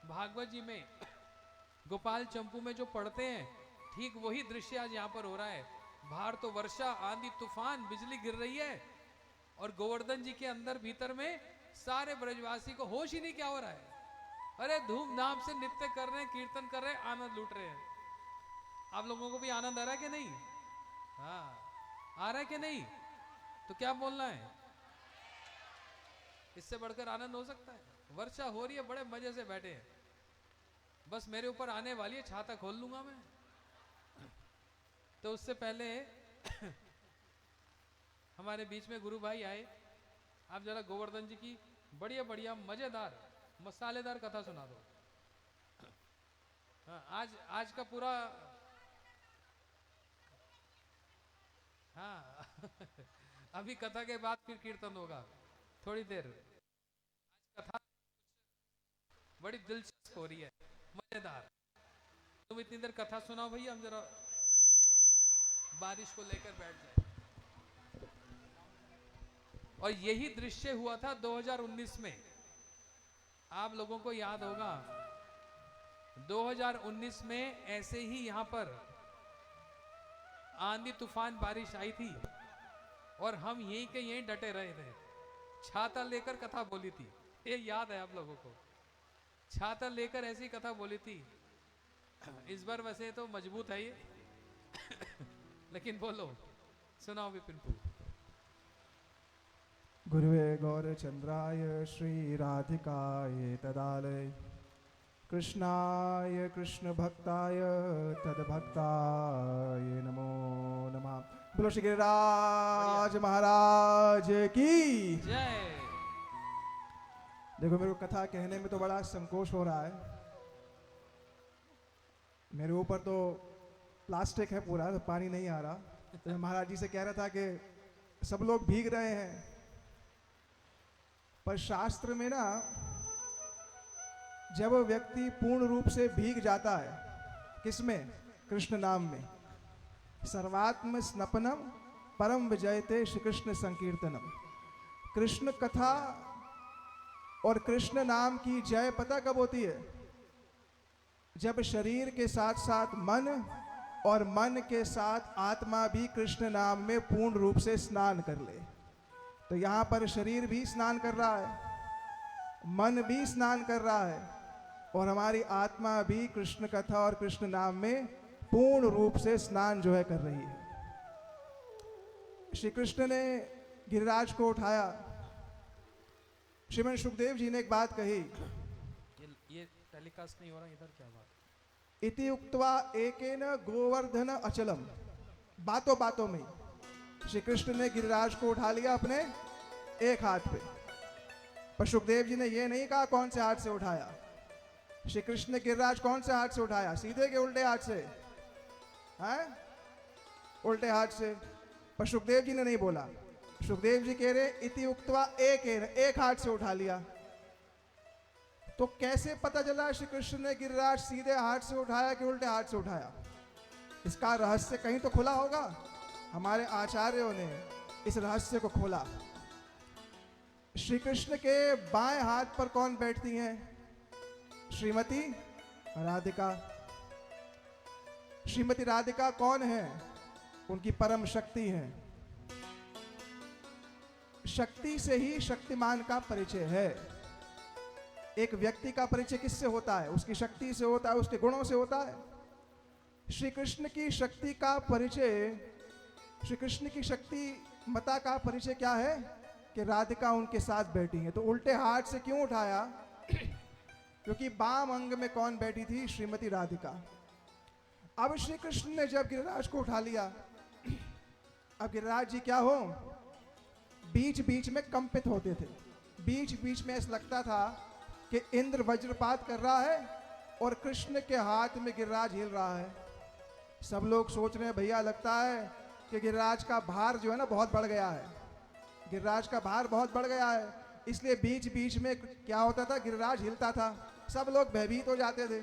भागवत जी में गोपाल चंपू में जो पढ़ते हैं, ठीक वही दृश्य आज यहाँ पर हो रहा है। बाहर तो वर्षा, आंधी, तूफान, बिजली गिर रही है, और गोवर्धन जी के अंदर भीतर में सारे ब्रजवासी को होश ही नहीं क्या हो रहा है। अरे धूमधाम से नृत्य कर रहे हैं, कीर्तन कर रहे हैं, आनंद लूट रहे हैं। आप लोगों को भी आनंद आ रहा है कि नहीं? हाँ, आ रहा है कि नहीं? तो क्या बोलना है? इससे बढ़कर आनंद हो सकता है? वर्षा हो रही है, बड़े मजे से बैठे हैं। बस मेरे ऊपर आने वाली है, छाता खोल लूंगा मैं। तो उससे पहले हमारे बीच में गुरु भाई आए। आप जरा गोवर्धन जी की बढ़िया बढ़िया मजेदार मसालेदार कथा सुना दो। हाँ, आज का पूरा, हाँ अभी कथा के बाद फिर कीर्तन होगा थोड़ी देर। आज कथा बड़ी दिलचस्प हो रही है, मजेदार। तुम इतनी देर कथा सुनाओ भैया, हम जरा बारिश को लेकर बैठ जाए। और यही दृश्य हुआ था 2019 में। आप लोगों को याद होगा 2019 में ऐसे ही यहां पर आंधी तूफान बारिश आई थी, और हम यहीं के यहीं डटे रहे थे, छाता लेकर कथा बोली थी। ये याद है आप लोगों को, छाता लेकर ऐसी कथा बोली थी। इस बार वैसे तो मजबूत है ये लेकिन बोलो, सुनाओ विपिनपुर। गुरुवे गौरचंद्राय श्री राधिकाय तदालय कृष्णाय कृष्ण भक्ताय तद्भक्ताय नमो नमः। बोलो श्री गिरिराज महाराज की जय। देखो, मेरे को कथा कहने में तो बड़ा संकोच हो रहा है। मेरे ऊपर तो प्लास्टिक है पूरा, तो पानी नहीं आ रहा। तो मैं महाराज जी से कह रहा था कि सब लोग भीग रहे हैं, पर शास्त्र में ना, जब व्यक्ति पूर्ण रूप से भीग जाता है, किसमें? कृष्ण नाम में। सर्वात्म स्नपनम परम विजयते श्री कृष्ण संकीर्तनम। कृष्ण कथा और कृष्ण नाम की जय पता कब होती है? जब शरीर के साथ साथ मन और मन के साथ आत्मा भी कृष्ण नाम में पूर्ण रूप से स्नान कर ले। तो यहाँ पर शरीर भी स्नान कर रहा है, मन भी स्नान कर रहा है, और हमारी आत्मा भी कृष्ण कथा और कृष्ण नाम में पूर्ण रूप से स्नान जो है कर रही है। श्री कृष्ण ने गिरिराज को उठाया। श्रीमन सुखदेव जी ने एक बात कही, ये टेलीकास्ट नहीं हो रहा इधर, क्या बात? इति उक्त्वा एकेन गोवर्धन अचलम। बातों बातों में श्री कृष्ण ने गिरिराज को उठा लिया अपने एक हाथ पे। पर सुखदेव जी ने ये नहीं कहा कौन से हाथ से उठाया। श्री कृष्ण ने गिरिराज कौन से हाथ से उठाया? सीधे के उल्टे हाथ से? हैं? उल्टे हाथ से। पर सुखदेव जी ने नहीं बोला। सुखदेव जी कह रहे इति उक्त्वा एक हाथ से उठा लिया। तो कैसे पता चला श्री कृष्ण ने गिरिराज सीधे हाथ से उठाया कि उल्टे हाथ से उठाया? इसका रहस्य कहीं तो खुला होगा। हमारे आचार्यों ने इस रहस्य को खोला। श्री कृष्ण के बाएं हाथ पर कौन बैठती हैं? श्रीमती राधिका। श्रीमती राधिका कौन है? उनकी परम शक्ति है। शक्ति से ही शक्तिमान का परिचय है। एक व्यक्ति का परिचय किससे होता है? उसकी शक्ति से होता है, उसके गुणों से होता है। श्री कृष्ण की शक्ति का परिचय, श्री कृष्ण की शक्ति मता का परिचय क्या है? कि राधिका उनके साथ बैठी है। तो उल्टे हाथ से क्यों उठाया? क्योंकि बाम अंग में कौन बैठी थी? श्रीमती राधिका। अब श्री कृष्ण ने जब गिरिराज को उठा लिया, अब गिरिराज जी क्या हो? बीच बीच में कंपित होते थे। बीच बीच में ऐसा लगता था कि इंद्र वज्रपात कर रहा है और कृष्ण के हाथ में गिरिराज हिल रहा है। सब लोग सोच रहे हैं भैया लगता है कि गिरिराज का भार जो है ना बहुत बढ़ गया है। गिरिराज का भार बहुत बढ़ गया है, इसलिए बीच बीच में क्या होता था? गिरिराज हिलता था। सब लोग भयभीत हो जाते थे।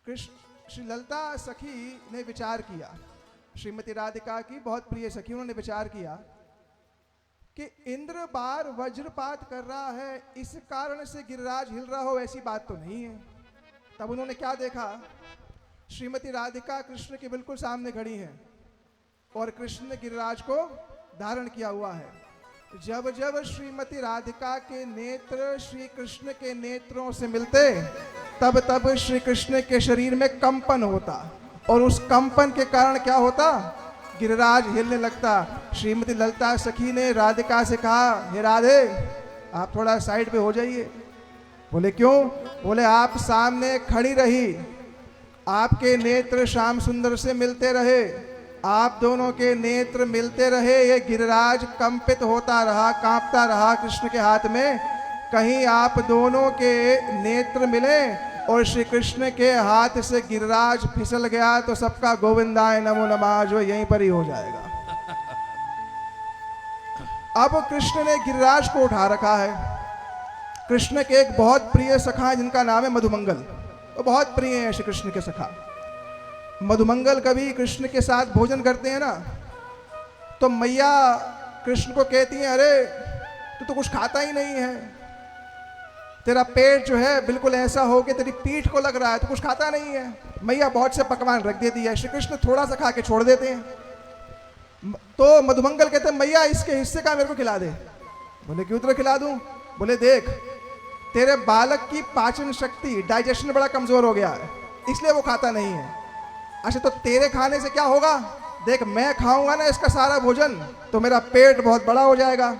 कृष्ण श्री ललिता सखी ने विचार किया, श्रीमती राधिका की बहुत प्रिय सखी, उन्होंने विचार किया कि इंद्र बार वज्रपात कर रहा है, इस कारण से गिरिराज हिल रहा हो, ऐसी बात तो नहीं है। तब उन्होंने क्या देखा? श्रीमती राधिका कृष्ण के बिल्कुल सामने खड़ी हैं और कृष्ण ने गिरिराज को धारण किया हुआ है। जब जब श्रीमती राधिका के नेत्र श्री कृष्ण के नेत्रों से मिलते, तब तब श्री कृष्ण के शरीर में कंपन होता, और उस कंपन के कारण क्या होता? गिरिराज हिलने लगता। श्रीमती ललिता सखी ने राधिका से कहा, हे राधे आप थोड़ा साइड पे हो जाइए। बोले क्यों? बोले आप सामने खड़ी रही, आपके नेत्र श्याम सुंदर से मिलते रहे, आप दोनों के नेत्र मिलते रहे, ये गिरिराज कंपित होता रहा, कांपता रहा कृष्ण के हाथ में। कहीं आप दोनों के नेत्र मिले और श्री कृष्ण के हाथ से गिरिराज फिसल गया तो सबका गोविंदाय नमो नमः जो यहीं पर ही हो जाएगा। अब कृष्ण ने गिरिराज को उठा रखा है। कृष्ण के एक बहुत प्रिय सखा है जिनका नाम है मधुमंगल, वो बहुत प्रिय है श्री कृष्ण के सखा। मधुमंगल कभी कृष्ण के साथ भोजन करते हैं ना, तो मैया कृष्ण को कहती हैं, अरे तू तो कुछ खाता ही नहीं है, तेरा पेट जो है बिल्कुल ऐसा हो कि तेरी पीठ को लग रहा है, तो कुछ खाता नहीं है। मैया बहुत से पकवान रख देती है, श्री कृष्ण थोड़ा सा खा के छोड़ देते हैं। तो मधुमंगल कहते हैं मैया इसके हिस्से का मेरे को खिला दे। बोले क्यों तेरे खिला दूं? बोले देख, तेरे बालक की पाचन शक्ति, डाइजेशन बड़ा कमजोर हो गया है, इसलिए वो खाता नहीं है। अच्छा तो तेरे खाने से क्या होगा? देख मैं खाऊंगा ना इसका सारा भोजन तो मेरा पेट बहुत बड़ा हो जाएगा।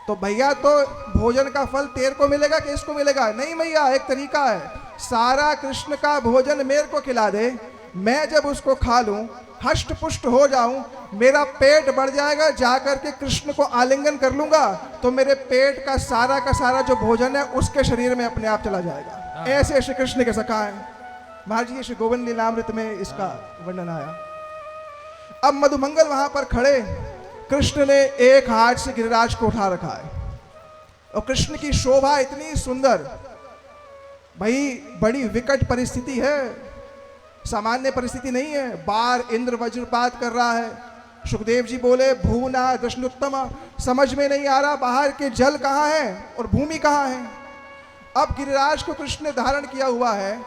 तो भैया तो भोजन का फल तेरे को मिलेगा कि इसको मिलेगा? नहीं भैया, एक तरीका है, सारा कृष्ण का भोजन मेरे को खिला दे, मैं जब उसको खा लूं, हष्ट पुष्ट हो जाऊं, मेरा पेट बढ़ जाएगा, जाकर के कृष्ण को आलिंगन कर लूंगा तो मेरे पेट का सारा जो भोजन है उसके शरीर में अपने आप चला जाएगा। ऐसे श्री कृष्ण के सखा है। महाराज जी श्री गोविंद लीलामृत में इसका वर्णन आया। अब मधुमंगल वहां पर खड़े, कृष्ण ने एक हाथ से गिरिराज को उठा रखा है और कृष्ण की शोभा इतनी सुंदर, भाई बड़ी विकट परिस्थिति है, सामान्य परिस्थिति नहीं है। बार इंद्र वज्रपात कर रहा है। सुखदेव जी बोले भूना दृष्णुत्तम, समझ में नहीं आ रहा बाहर के जल कहाँ है और भूमि कहाँ है। अब गिरिराज को कृष्ण ने धारण किया हुआ है,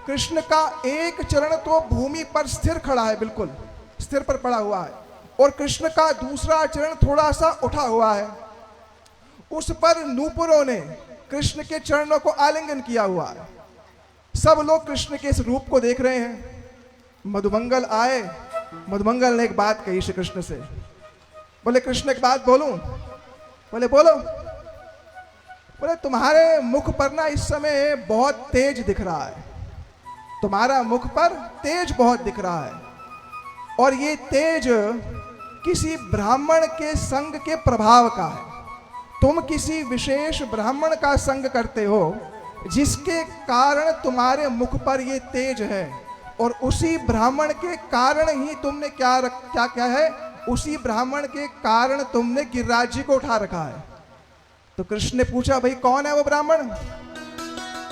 कृष्ण का एक चरण तो भूमि पर स्थिर खड़ा है, बिल्कुल स्थिर पर पड़ा हुआ है, और कृष्ण का दूसरा चरण थोड़ा सा उठा हुआ है, उस पर नूपुरों ने कृष्ण के चरणों को आलिंगन किया हुआ है। सब लोग कृष्ण के इस रूप को देख रहे हैं। मधुमंगल आए, मधुमंगल ने एक बात कही श्री कृष्ण से। बोले कृष्ण एक बात बोलूं? बोले बोलो। बोले तुम्हारे मुख पर ना इस समय बहुत तेज दिख रहा है, तुम्हारा मुख पर तेज बहुत दिख रहा है, और ये तेज किसी ब्राह्मण के संग के प्रभाव का है। तुम किसी विशेष ब्राह्मण का संग करते हो जिसके कारण तुम्हारे मुख पर ये तेज है, और उसी ब्राह्मण के कारण ही तुमने क्या है, उसी ब्राह्मण के कारण तुमने गिरिराज जी को उठा रखा है। तो कृष्ण ने पूछा भाई कौन है वो ब्राह्मण?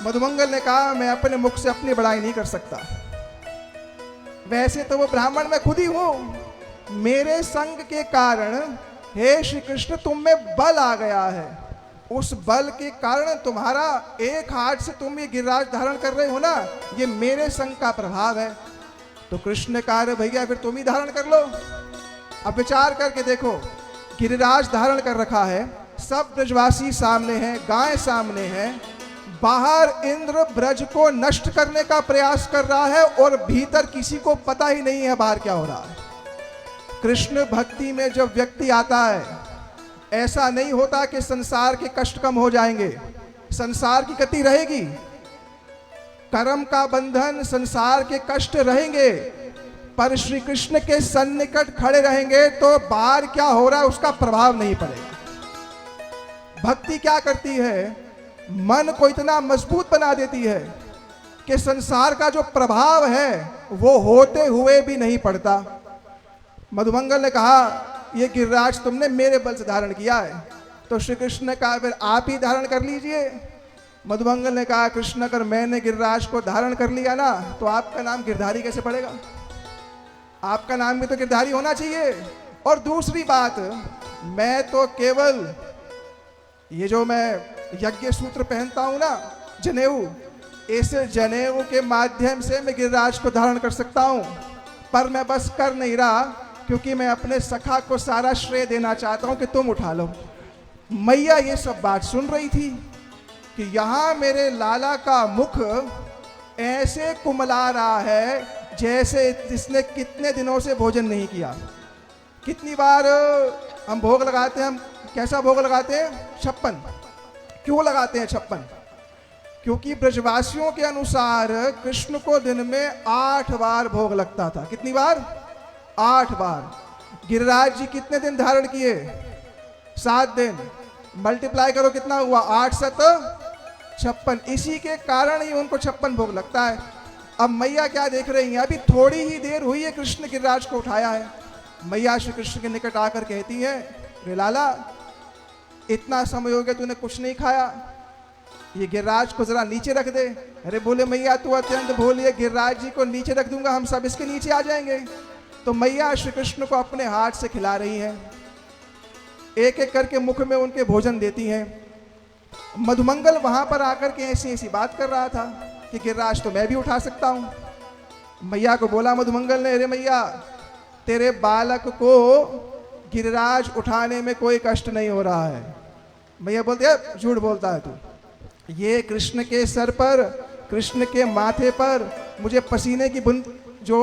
मधुमंगल ने कहा मैं अपने मुख से अपनी बड़ाई नहीं कर सकता, वैसे तो वो ब्राह्मण मैं खुद ही हूं। मेरे संग के कारण हे श्री कृष्ण तुम में बल आ गया है, उस बल के कारण तुम्हारा एक हाथ से तुम ये गिरिराज धारण कर रहे हो ना, ये मेरे संग का प्रभाव है। तो कृष्ण ने कहा अरे भैया फिर तुम ही धारण कर लो। अब विचार करके देखो, गिरिराज धारण कर रखा है, सब ब्रजवासी सामने हैं, गाय सामने हैं, बाहर इंद्र ब्रज को नष्ट करने का प्रयास कर रहा है और भीतर किसी को पता ही नहीं है बाहर क्या हो रहा है। कृष्ण भक्ति में जब व्यक्ति आता है, ऐसा नहीं होता कि संसार के कष्ट कम हो जाएंगे, संसार की गति रहेगी, कर्म का बंधन, संसार के कष्ट रहेंगे, पर श्री कृष्ण के सन्निकट खड़े रहेंगे तो बाहर क्या हो रहा है उसका प्रभाव नहीं पड़ेगा। भक्ति क्या करती है, मन को इतना मजबूत बना देती है कि संसार का जो प्रभाव है वो होते हुए भी नहीं पड़ता। मधुमंगल ने कहा ये गिरिराज तुमने मेरे बल से धारण किया है। तो श्री कृष्ण ने कहा फिर आप ही धारण कर लीजिए। मधुमंगल ने कहा कृष्ण अगर मैंने गिरिराज को धारण कर लिया ना तो आपका नाम गिरधारी कैसे पड़ेगा? आपका नाम भी तो गिरधारी होना चाहिए। और दूसरी बात, मैं तो केवल ये जो मैं यज्ञ सूत्र पहनता हूं ना, जनेऊ, इस जनेऊ के माध्यम से मैं गिरिराज को धारण कर सकता हूं, पर मैं बस कर नहीं रहा क्योंकि मैं अपने सखा को सारा श्रेय देना चाहता हूं कि तुम उठा लो। मैया ये सब बात सुन रही थी कि यहाँ मेरे लाला का मुख ऐसे कुमला रहा है जैसे जिसने कितने दिनों से भोजन नहीं किया। कितनी बार हम भोग लगाते हैं, हम कैसा भोग लगाते हैं? 56। क्यों लगाते हैं 56? क्योंकि ब्रजवासियों के अनुसार कृष्ण को दिन में 8 बार भोग लगता था। कितनी बार? 8 बार। गिरिराज जी कितने दिन धारण किए? 7 दिन। मल्टीप्लाई करो कितना हुआ? 8 7 56। इसी के कारण ही उनको 56 भोग लगता है। अब मैया क्या देख रही हैं, अभी थोड़ी ही देर हुई है कृष्ण गिरिराज को उठाया है। मैया श्री कृष्ण के निकट आकर कहती हैं रे लाला, इतना समय हो गया तूने कुछ नहीं खाया, ये गिरिराज को जरा नीचे रख दे। अरे बोले मैया तू अत्यंत भोली है, गिरिराज जी को नीचे रख दूंगा हम सब इसके नीचे आ जाएंगे। तो मैया श्री कृष्ण को अपने हाथ से खिला रही हैं, एक एक करके मुख में उनके भोजन देती हैं। मधुमंगल वहां पर आकर के ऐसी ऐसी बात कर रहा था कि गिरिराज तो मैं भी उठा सकता हूं। मैया को बोला मधुमंगल ने, अरे मैया तेरे बालक को गिरिराज उठाने में कोई कष्ट नहीं हो रहा है, मैया बोलती है झूठ बोलता है तू। ये कृष्ण के सर पर, कृष्ण के माथे पर मुझे पसीने की बूंद जो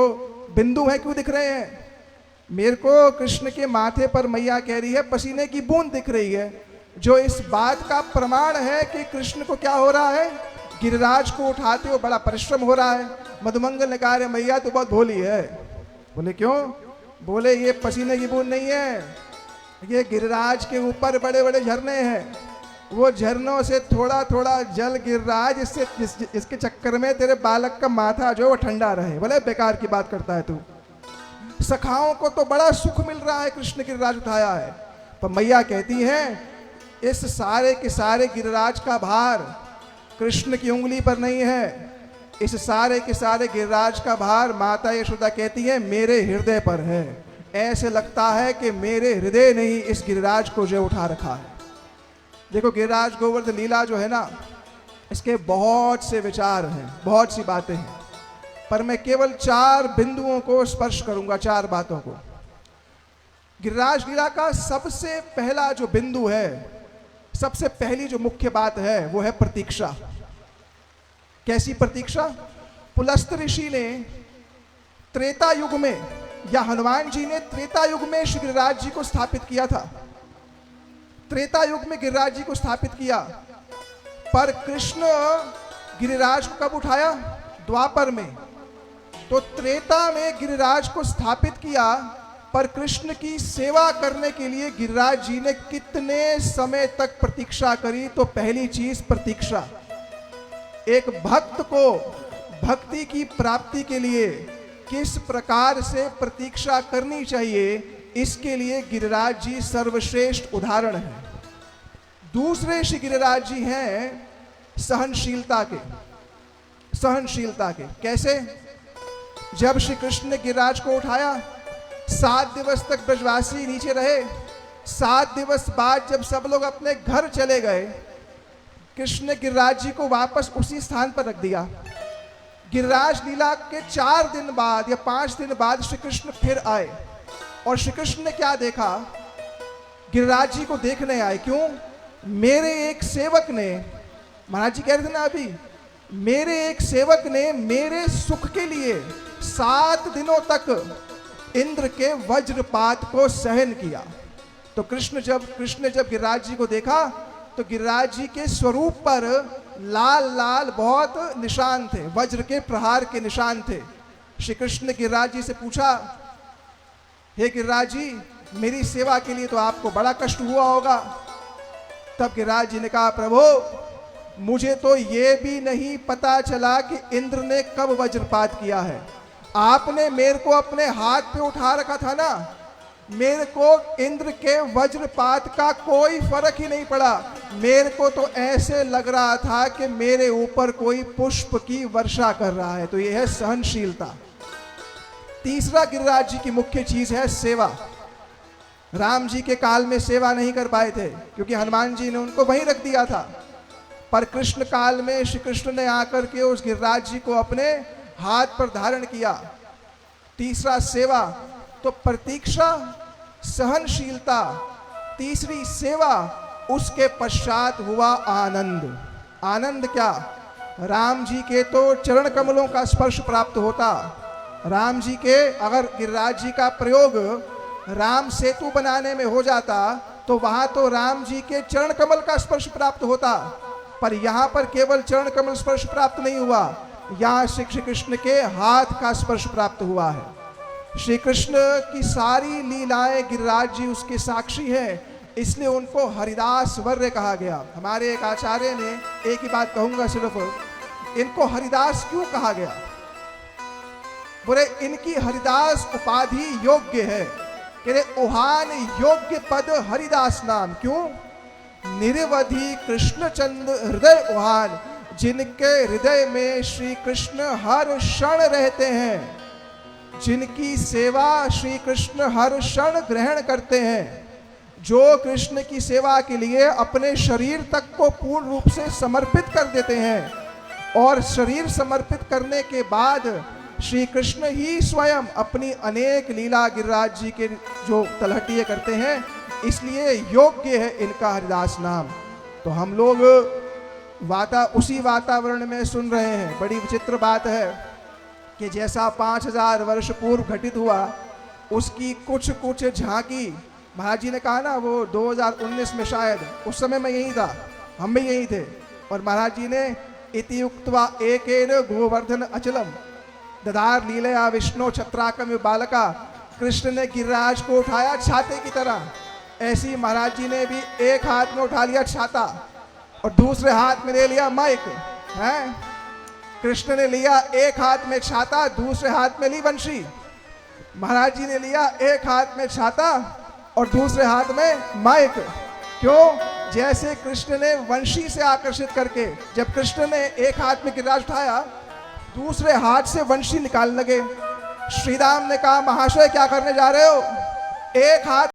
बिंदु है क्यों दिख रहे हैं? मेरे को कृष्ण के माथे पर मैया कह रही है पसीने की बूंद दिख रही है, जो इस बात का प्रमाण है कि कृष्ण को क्या हो रहा है, गिरिराज को उठाते हो बड़ा परिश्रम हो रहा है। मधुमंगल ने कहा मैया तो बहुत भोली है। बोले क्यों? बोले ये पसीने की बूंद नहीं है, ये गिरिराज के ऊपर बड़े बड़े झरने हैं, वो झरनों से थोड़ा थोड़ा जल गिर रहा है जिससे इसके चक्कर में तेरे बालक का माथा जो वो ठंडा रहे। बोले बेकार की बात करता है तू, सखाओं को तो बड़ा सुख मिल रहा है, कृष्ण गिरिराज उठाया है। पर मैया कहती हैं इस सारे के सारे गिरिराज का भार कृष्ण की उंगली पर नहीं है, इस सारे के सारे गिरिराज का भार माता यशोदा कहती है मेरे हृदय पर है। ऐसे लगता है कि मेरे हृदय ने ही इस गिरिराज को जो उठा रखा है। देखो गिरिराज गोवर्धन लीला जो है ना, इसके बहुत से विचार हैं, बहुत सी बातें हैं, पर मैं केवल 4 बिंदुओं को स्पर्श करूंगा, 4 बातों को। गिरिराज लीला का सबसे पहला जो बिंदु है, सबसे पहली जो मुख्य बात है वो है प्रतीक्षा। कैसी प्रतीक्षा? पुलस्त ऋषि ने त्रेता युग में, या हनुमान जी ने त्रेता युग में श्री गिरिराज जी को स्थापित किया था। त्रेता युग में गिरिराज जी को स्थापित किया, पर कृष्ण गिरिराज को कब उठाया? द्वापर में। तो त्रेता में गिरिराज को स्थापित किया, पर कृष्ण की सेवा करने के लिए गिरिराज जी ने कितने समय तक प्रतीक्षा करी? तो पहली चीज प्रतीक्षा। एक भक्त को भक्ति की प्राप्ति के लिए किस प्रकार से प्रतीक्षा करनी चाहिए, इसके लिए गिरिराज जी सर्वश्रेष्ठ उदाहरण है। दूसरे श्री गिरिराज जी हैं सहनशीलता के। सहनशीलता के कैसे? जब श्री कृष्ण ने गिरिराज को उठाया, 7 दिवस तक ब्रजवासी नीचे रहे। 7 दिवस बाद जब सब लोग अपने घर चले गए, कृष्ण ने गिरिराज जी को वापस उसी स्थान पर रख दिया। गिरिराज लीला के 4 दिन बाद या 5 दिन बाद श्री कृष्ण फिर आए, और श्री कृष्ण ने क्या देखा? गिरिराज जी को देखने आए। क्यों? मेरे एक सेवक ने, महाराज जी कह रहे थे ना अभी, मेरे एक सेवक ने मेरे सुख के लिए 7 दिनों तक इंद्र के वज्रपात को सहन किया। तो कृष्ण ने जब गिरिराज जी को देखा, तो गिरिराज जी के स्वरूप पर लाल लाल बहुत निशान थे, वज्र के प्रहार के निशान थे। श्री कृष्ण ने गिरिराज जी से पूछा, हे गिरिराज जी, मेरी सेवा के लिए तो आपको बड़ा कष्ट हुआ होगा। तब गिरिराज जी ने कहा, प्रभु मुझे तो ये भी नहीं पता चला कि इंद्र ने कब वज्रपात किया है। आपने मेरे को अपने हाथ पे उठा रखा था ना, मेरे को इंद्र के वज्रपात का कोई फर्क ही नहीं पड़ा। मेरे को तो ऐसे लग रहा था कि मेरे ऊपर कोई पुष्प की वर्षा कर रहा है। तो यह है सहनशीलता। तीसरा गिरिराज जी की मुख्य चीज है सेवा। राम जी के काल में सेवा नहीं कर पाए थे क्योंकि हनुमान जी ने उनको वहीं रख दिया था, पर कृष्ण काल में श्री कृष्ण ने आकर के उस गिरिराज जी को अपने हाथ पर धारण किया। तीसरा सेवा, तो प्रतीक्षा, सहनशीलता, तीसरी सेवा, उसके पश्चात हुआ आनंद। आनंद क्या? राम जी के तो चरण कमलों का स्पर्श प्राप्त होता। राम जी के अगर गिरिराज जी का प्रयोग राम सेतु बनाने में हो जाता तो वहां तो राम जी के चरण कमल का स्पर्श प्राप्त होता, पर यहाँ पर केवल चरण कमल स्पर्श प्राप्त नहीं हुआ, यहाँ श्री कृष्ण के हाथ का स्पर्श प्राप्त हुआ है। श्री कृष्ण की सारी लीलाएं गिरिराज जी उसके साक्षी हैं, इसलिए उनको हरिदास वर्य कहा गया। हमारे एक आचार्य ने, एक ही बात कहूंगा सिर्फ, इनको हरिदास क्यों कहा गया? बोले इनकी हरिदास उपाधि योग्य है, कि ओहान योग्य पद हरिदास नाम। क्यों? निरवधि कृष्ण चंद हृदय ओहान, जिनके हृदय में श्री कृष्ण हर क्षण रहते हैं, जिनकी सेवा श्री कृष्ण हर क्षण ग्रहण करते हैं, जो कृष्ण की सेवा के लिए अपने शरीर तक को पूर्ण रूप से समर्पित कर देते हैं, और शरीर समर्पित करने के बाद श्री कृष्ण ही स्वयं अपनी अनेक लीला गिरिराज जी के जो तलहटिए करते हैं, इसलिए योग्य है इनका हरिदास नाम। तो हम लोग उसी वातावरण में सुन रहे हैं। बड़ी विचित्र बात है कि जैसा 5000 वर्ष पूर्व घटित हुआ उसकी कुछ कुछ झांकी महाराज जी ने कहा ना, वो 2019 में शायद, उस समय मैं यही था, हम भी यही थे। और महाराज जी ने इति उक्त्वा एकेन गोवर्धन अचलम ददार लीलया विष्णु छत्राकम बालका, कृष्ण ने गिरिराज को उठाया छाते की तरह, ऐसी महाराज जी ने भी एक हाथ में उठा लिया छाता और दूसरे हाथ में ले लिया माइक है। कृष्ण ने लिया एक हाथ में छाता, दूसरे हाथ में ली वंशी। महाराज जी ने लिया एक हाथ में छाता और दूसरे हाथ में माइक। क्यों? जैसे कृष्ण ने वंशी से आकर्षित करके, जब कृष्ण ने एक हाथ में गिरिराज उठाया, दूसरे हाथ से वंशी निकालने लगे। श्री राम ने कहा, महाशय क्या करने जा रहे हो? एक हाथ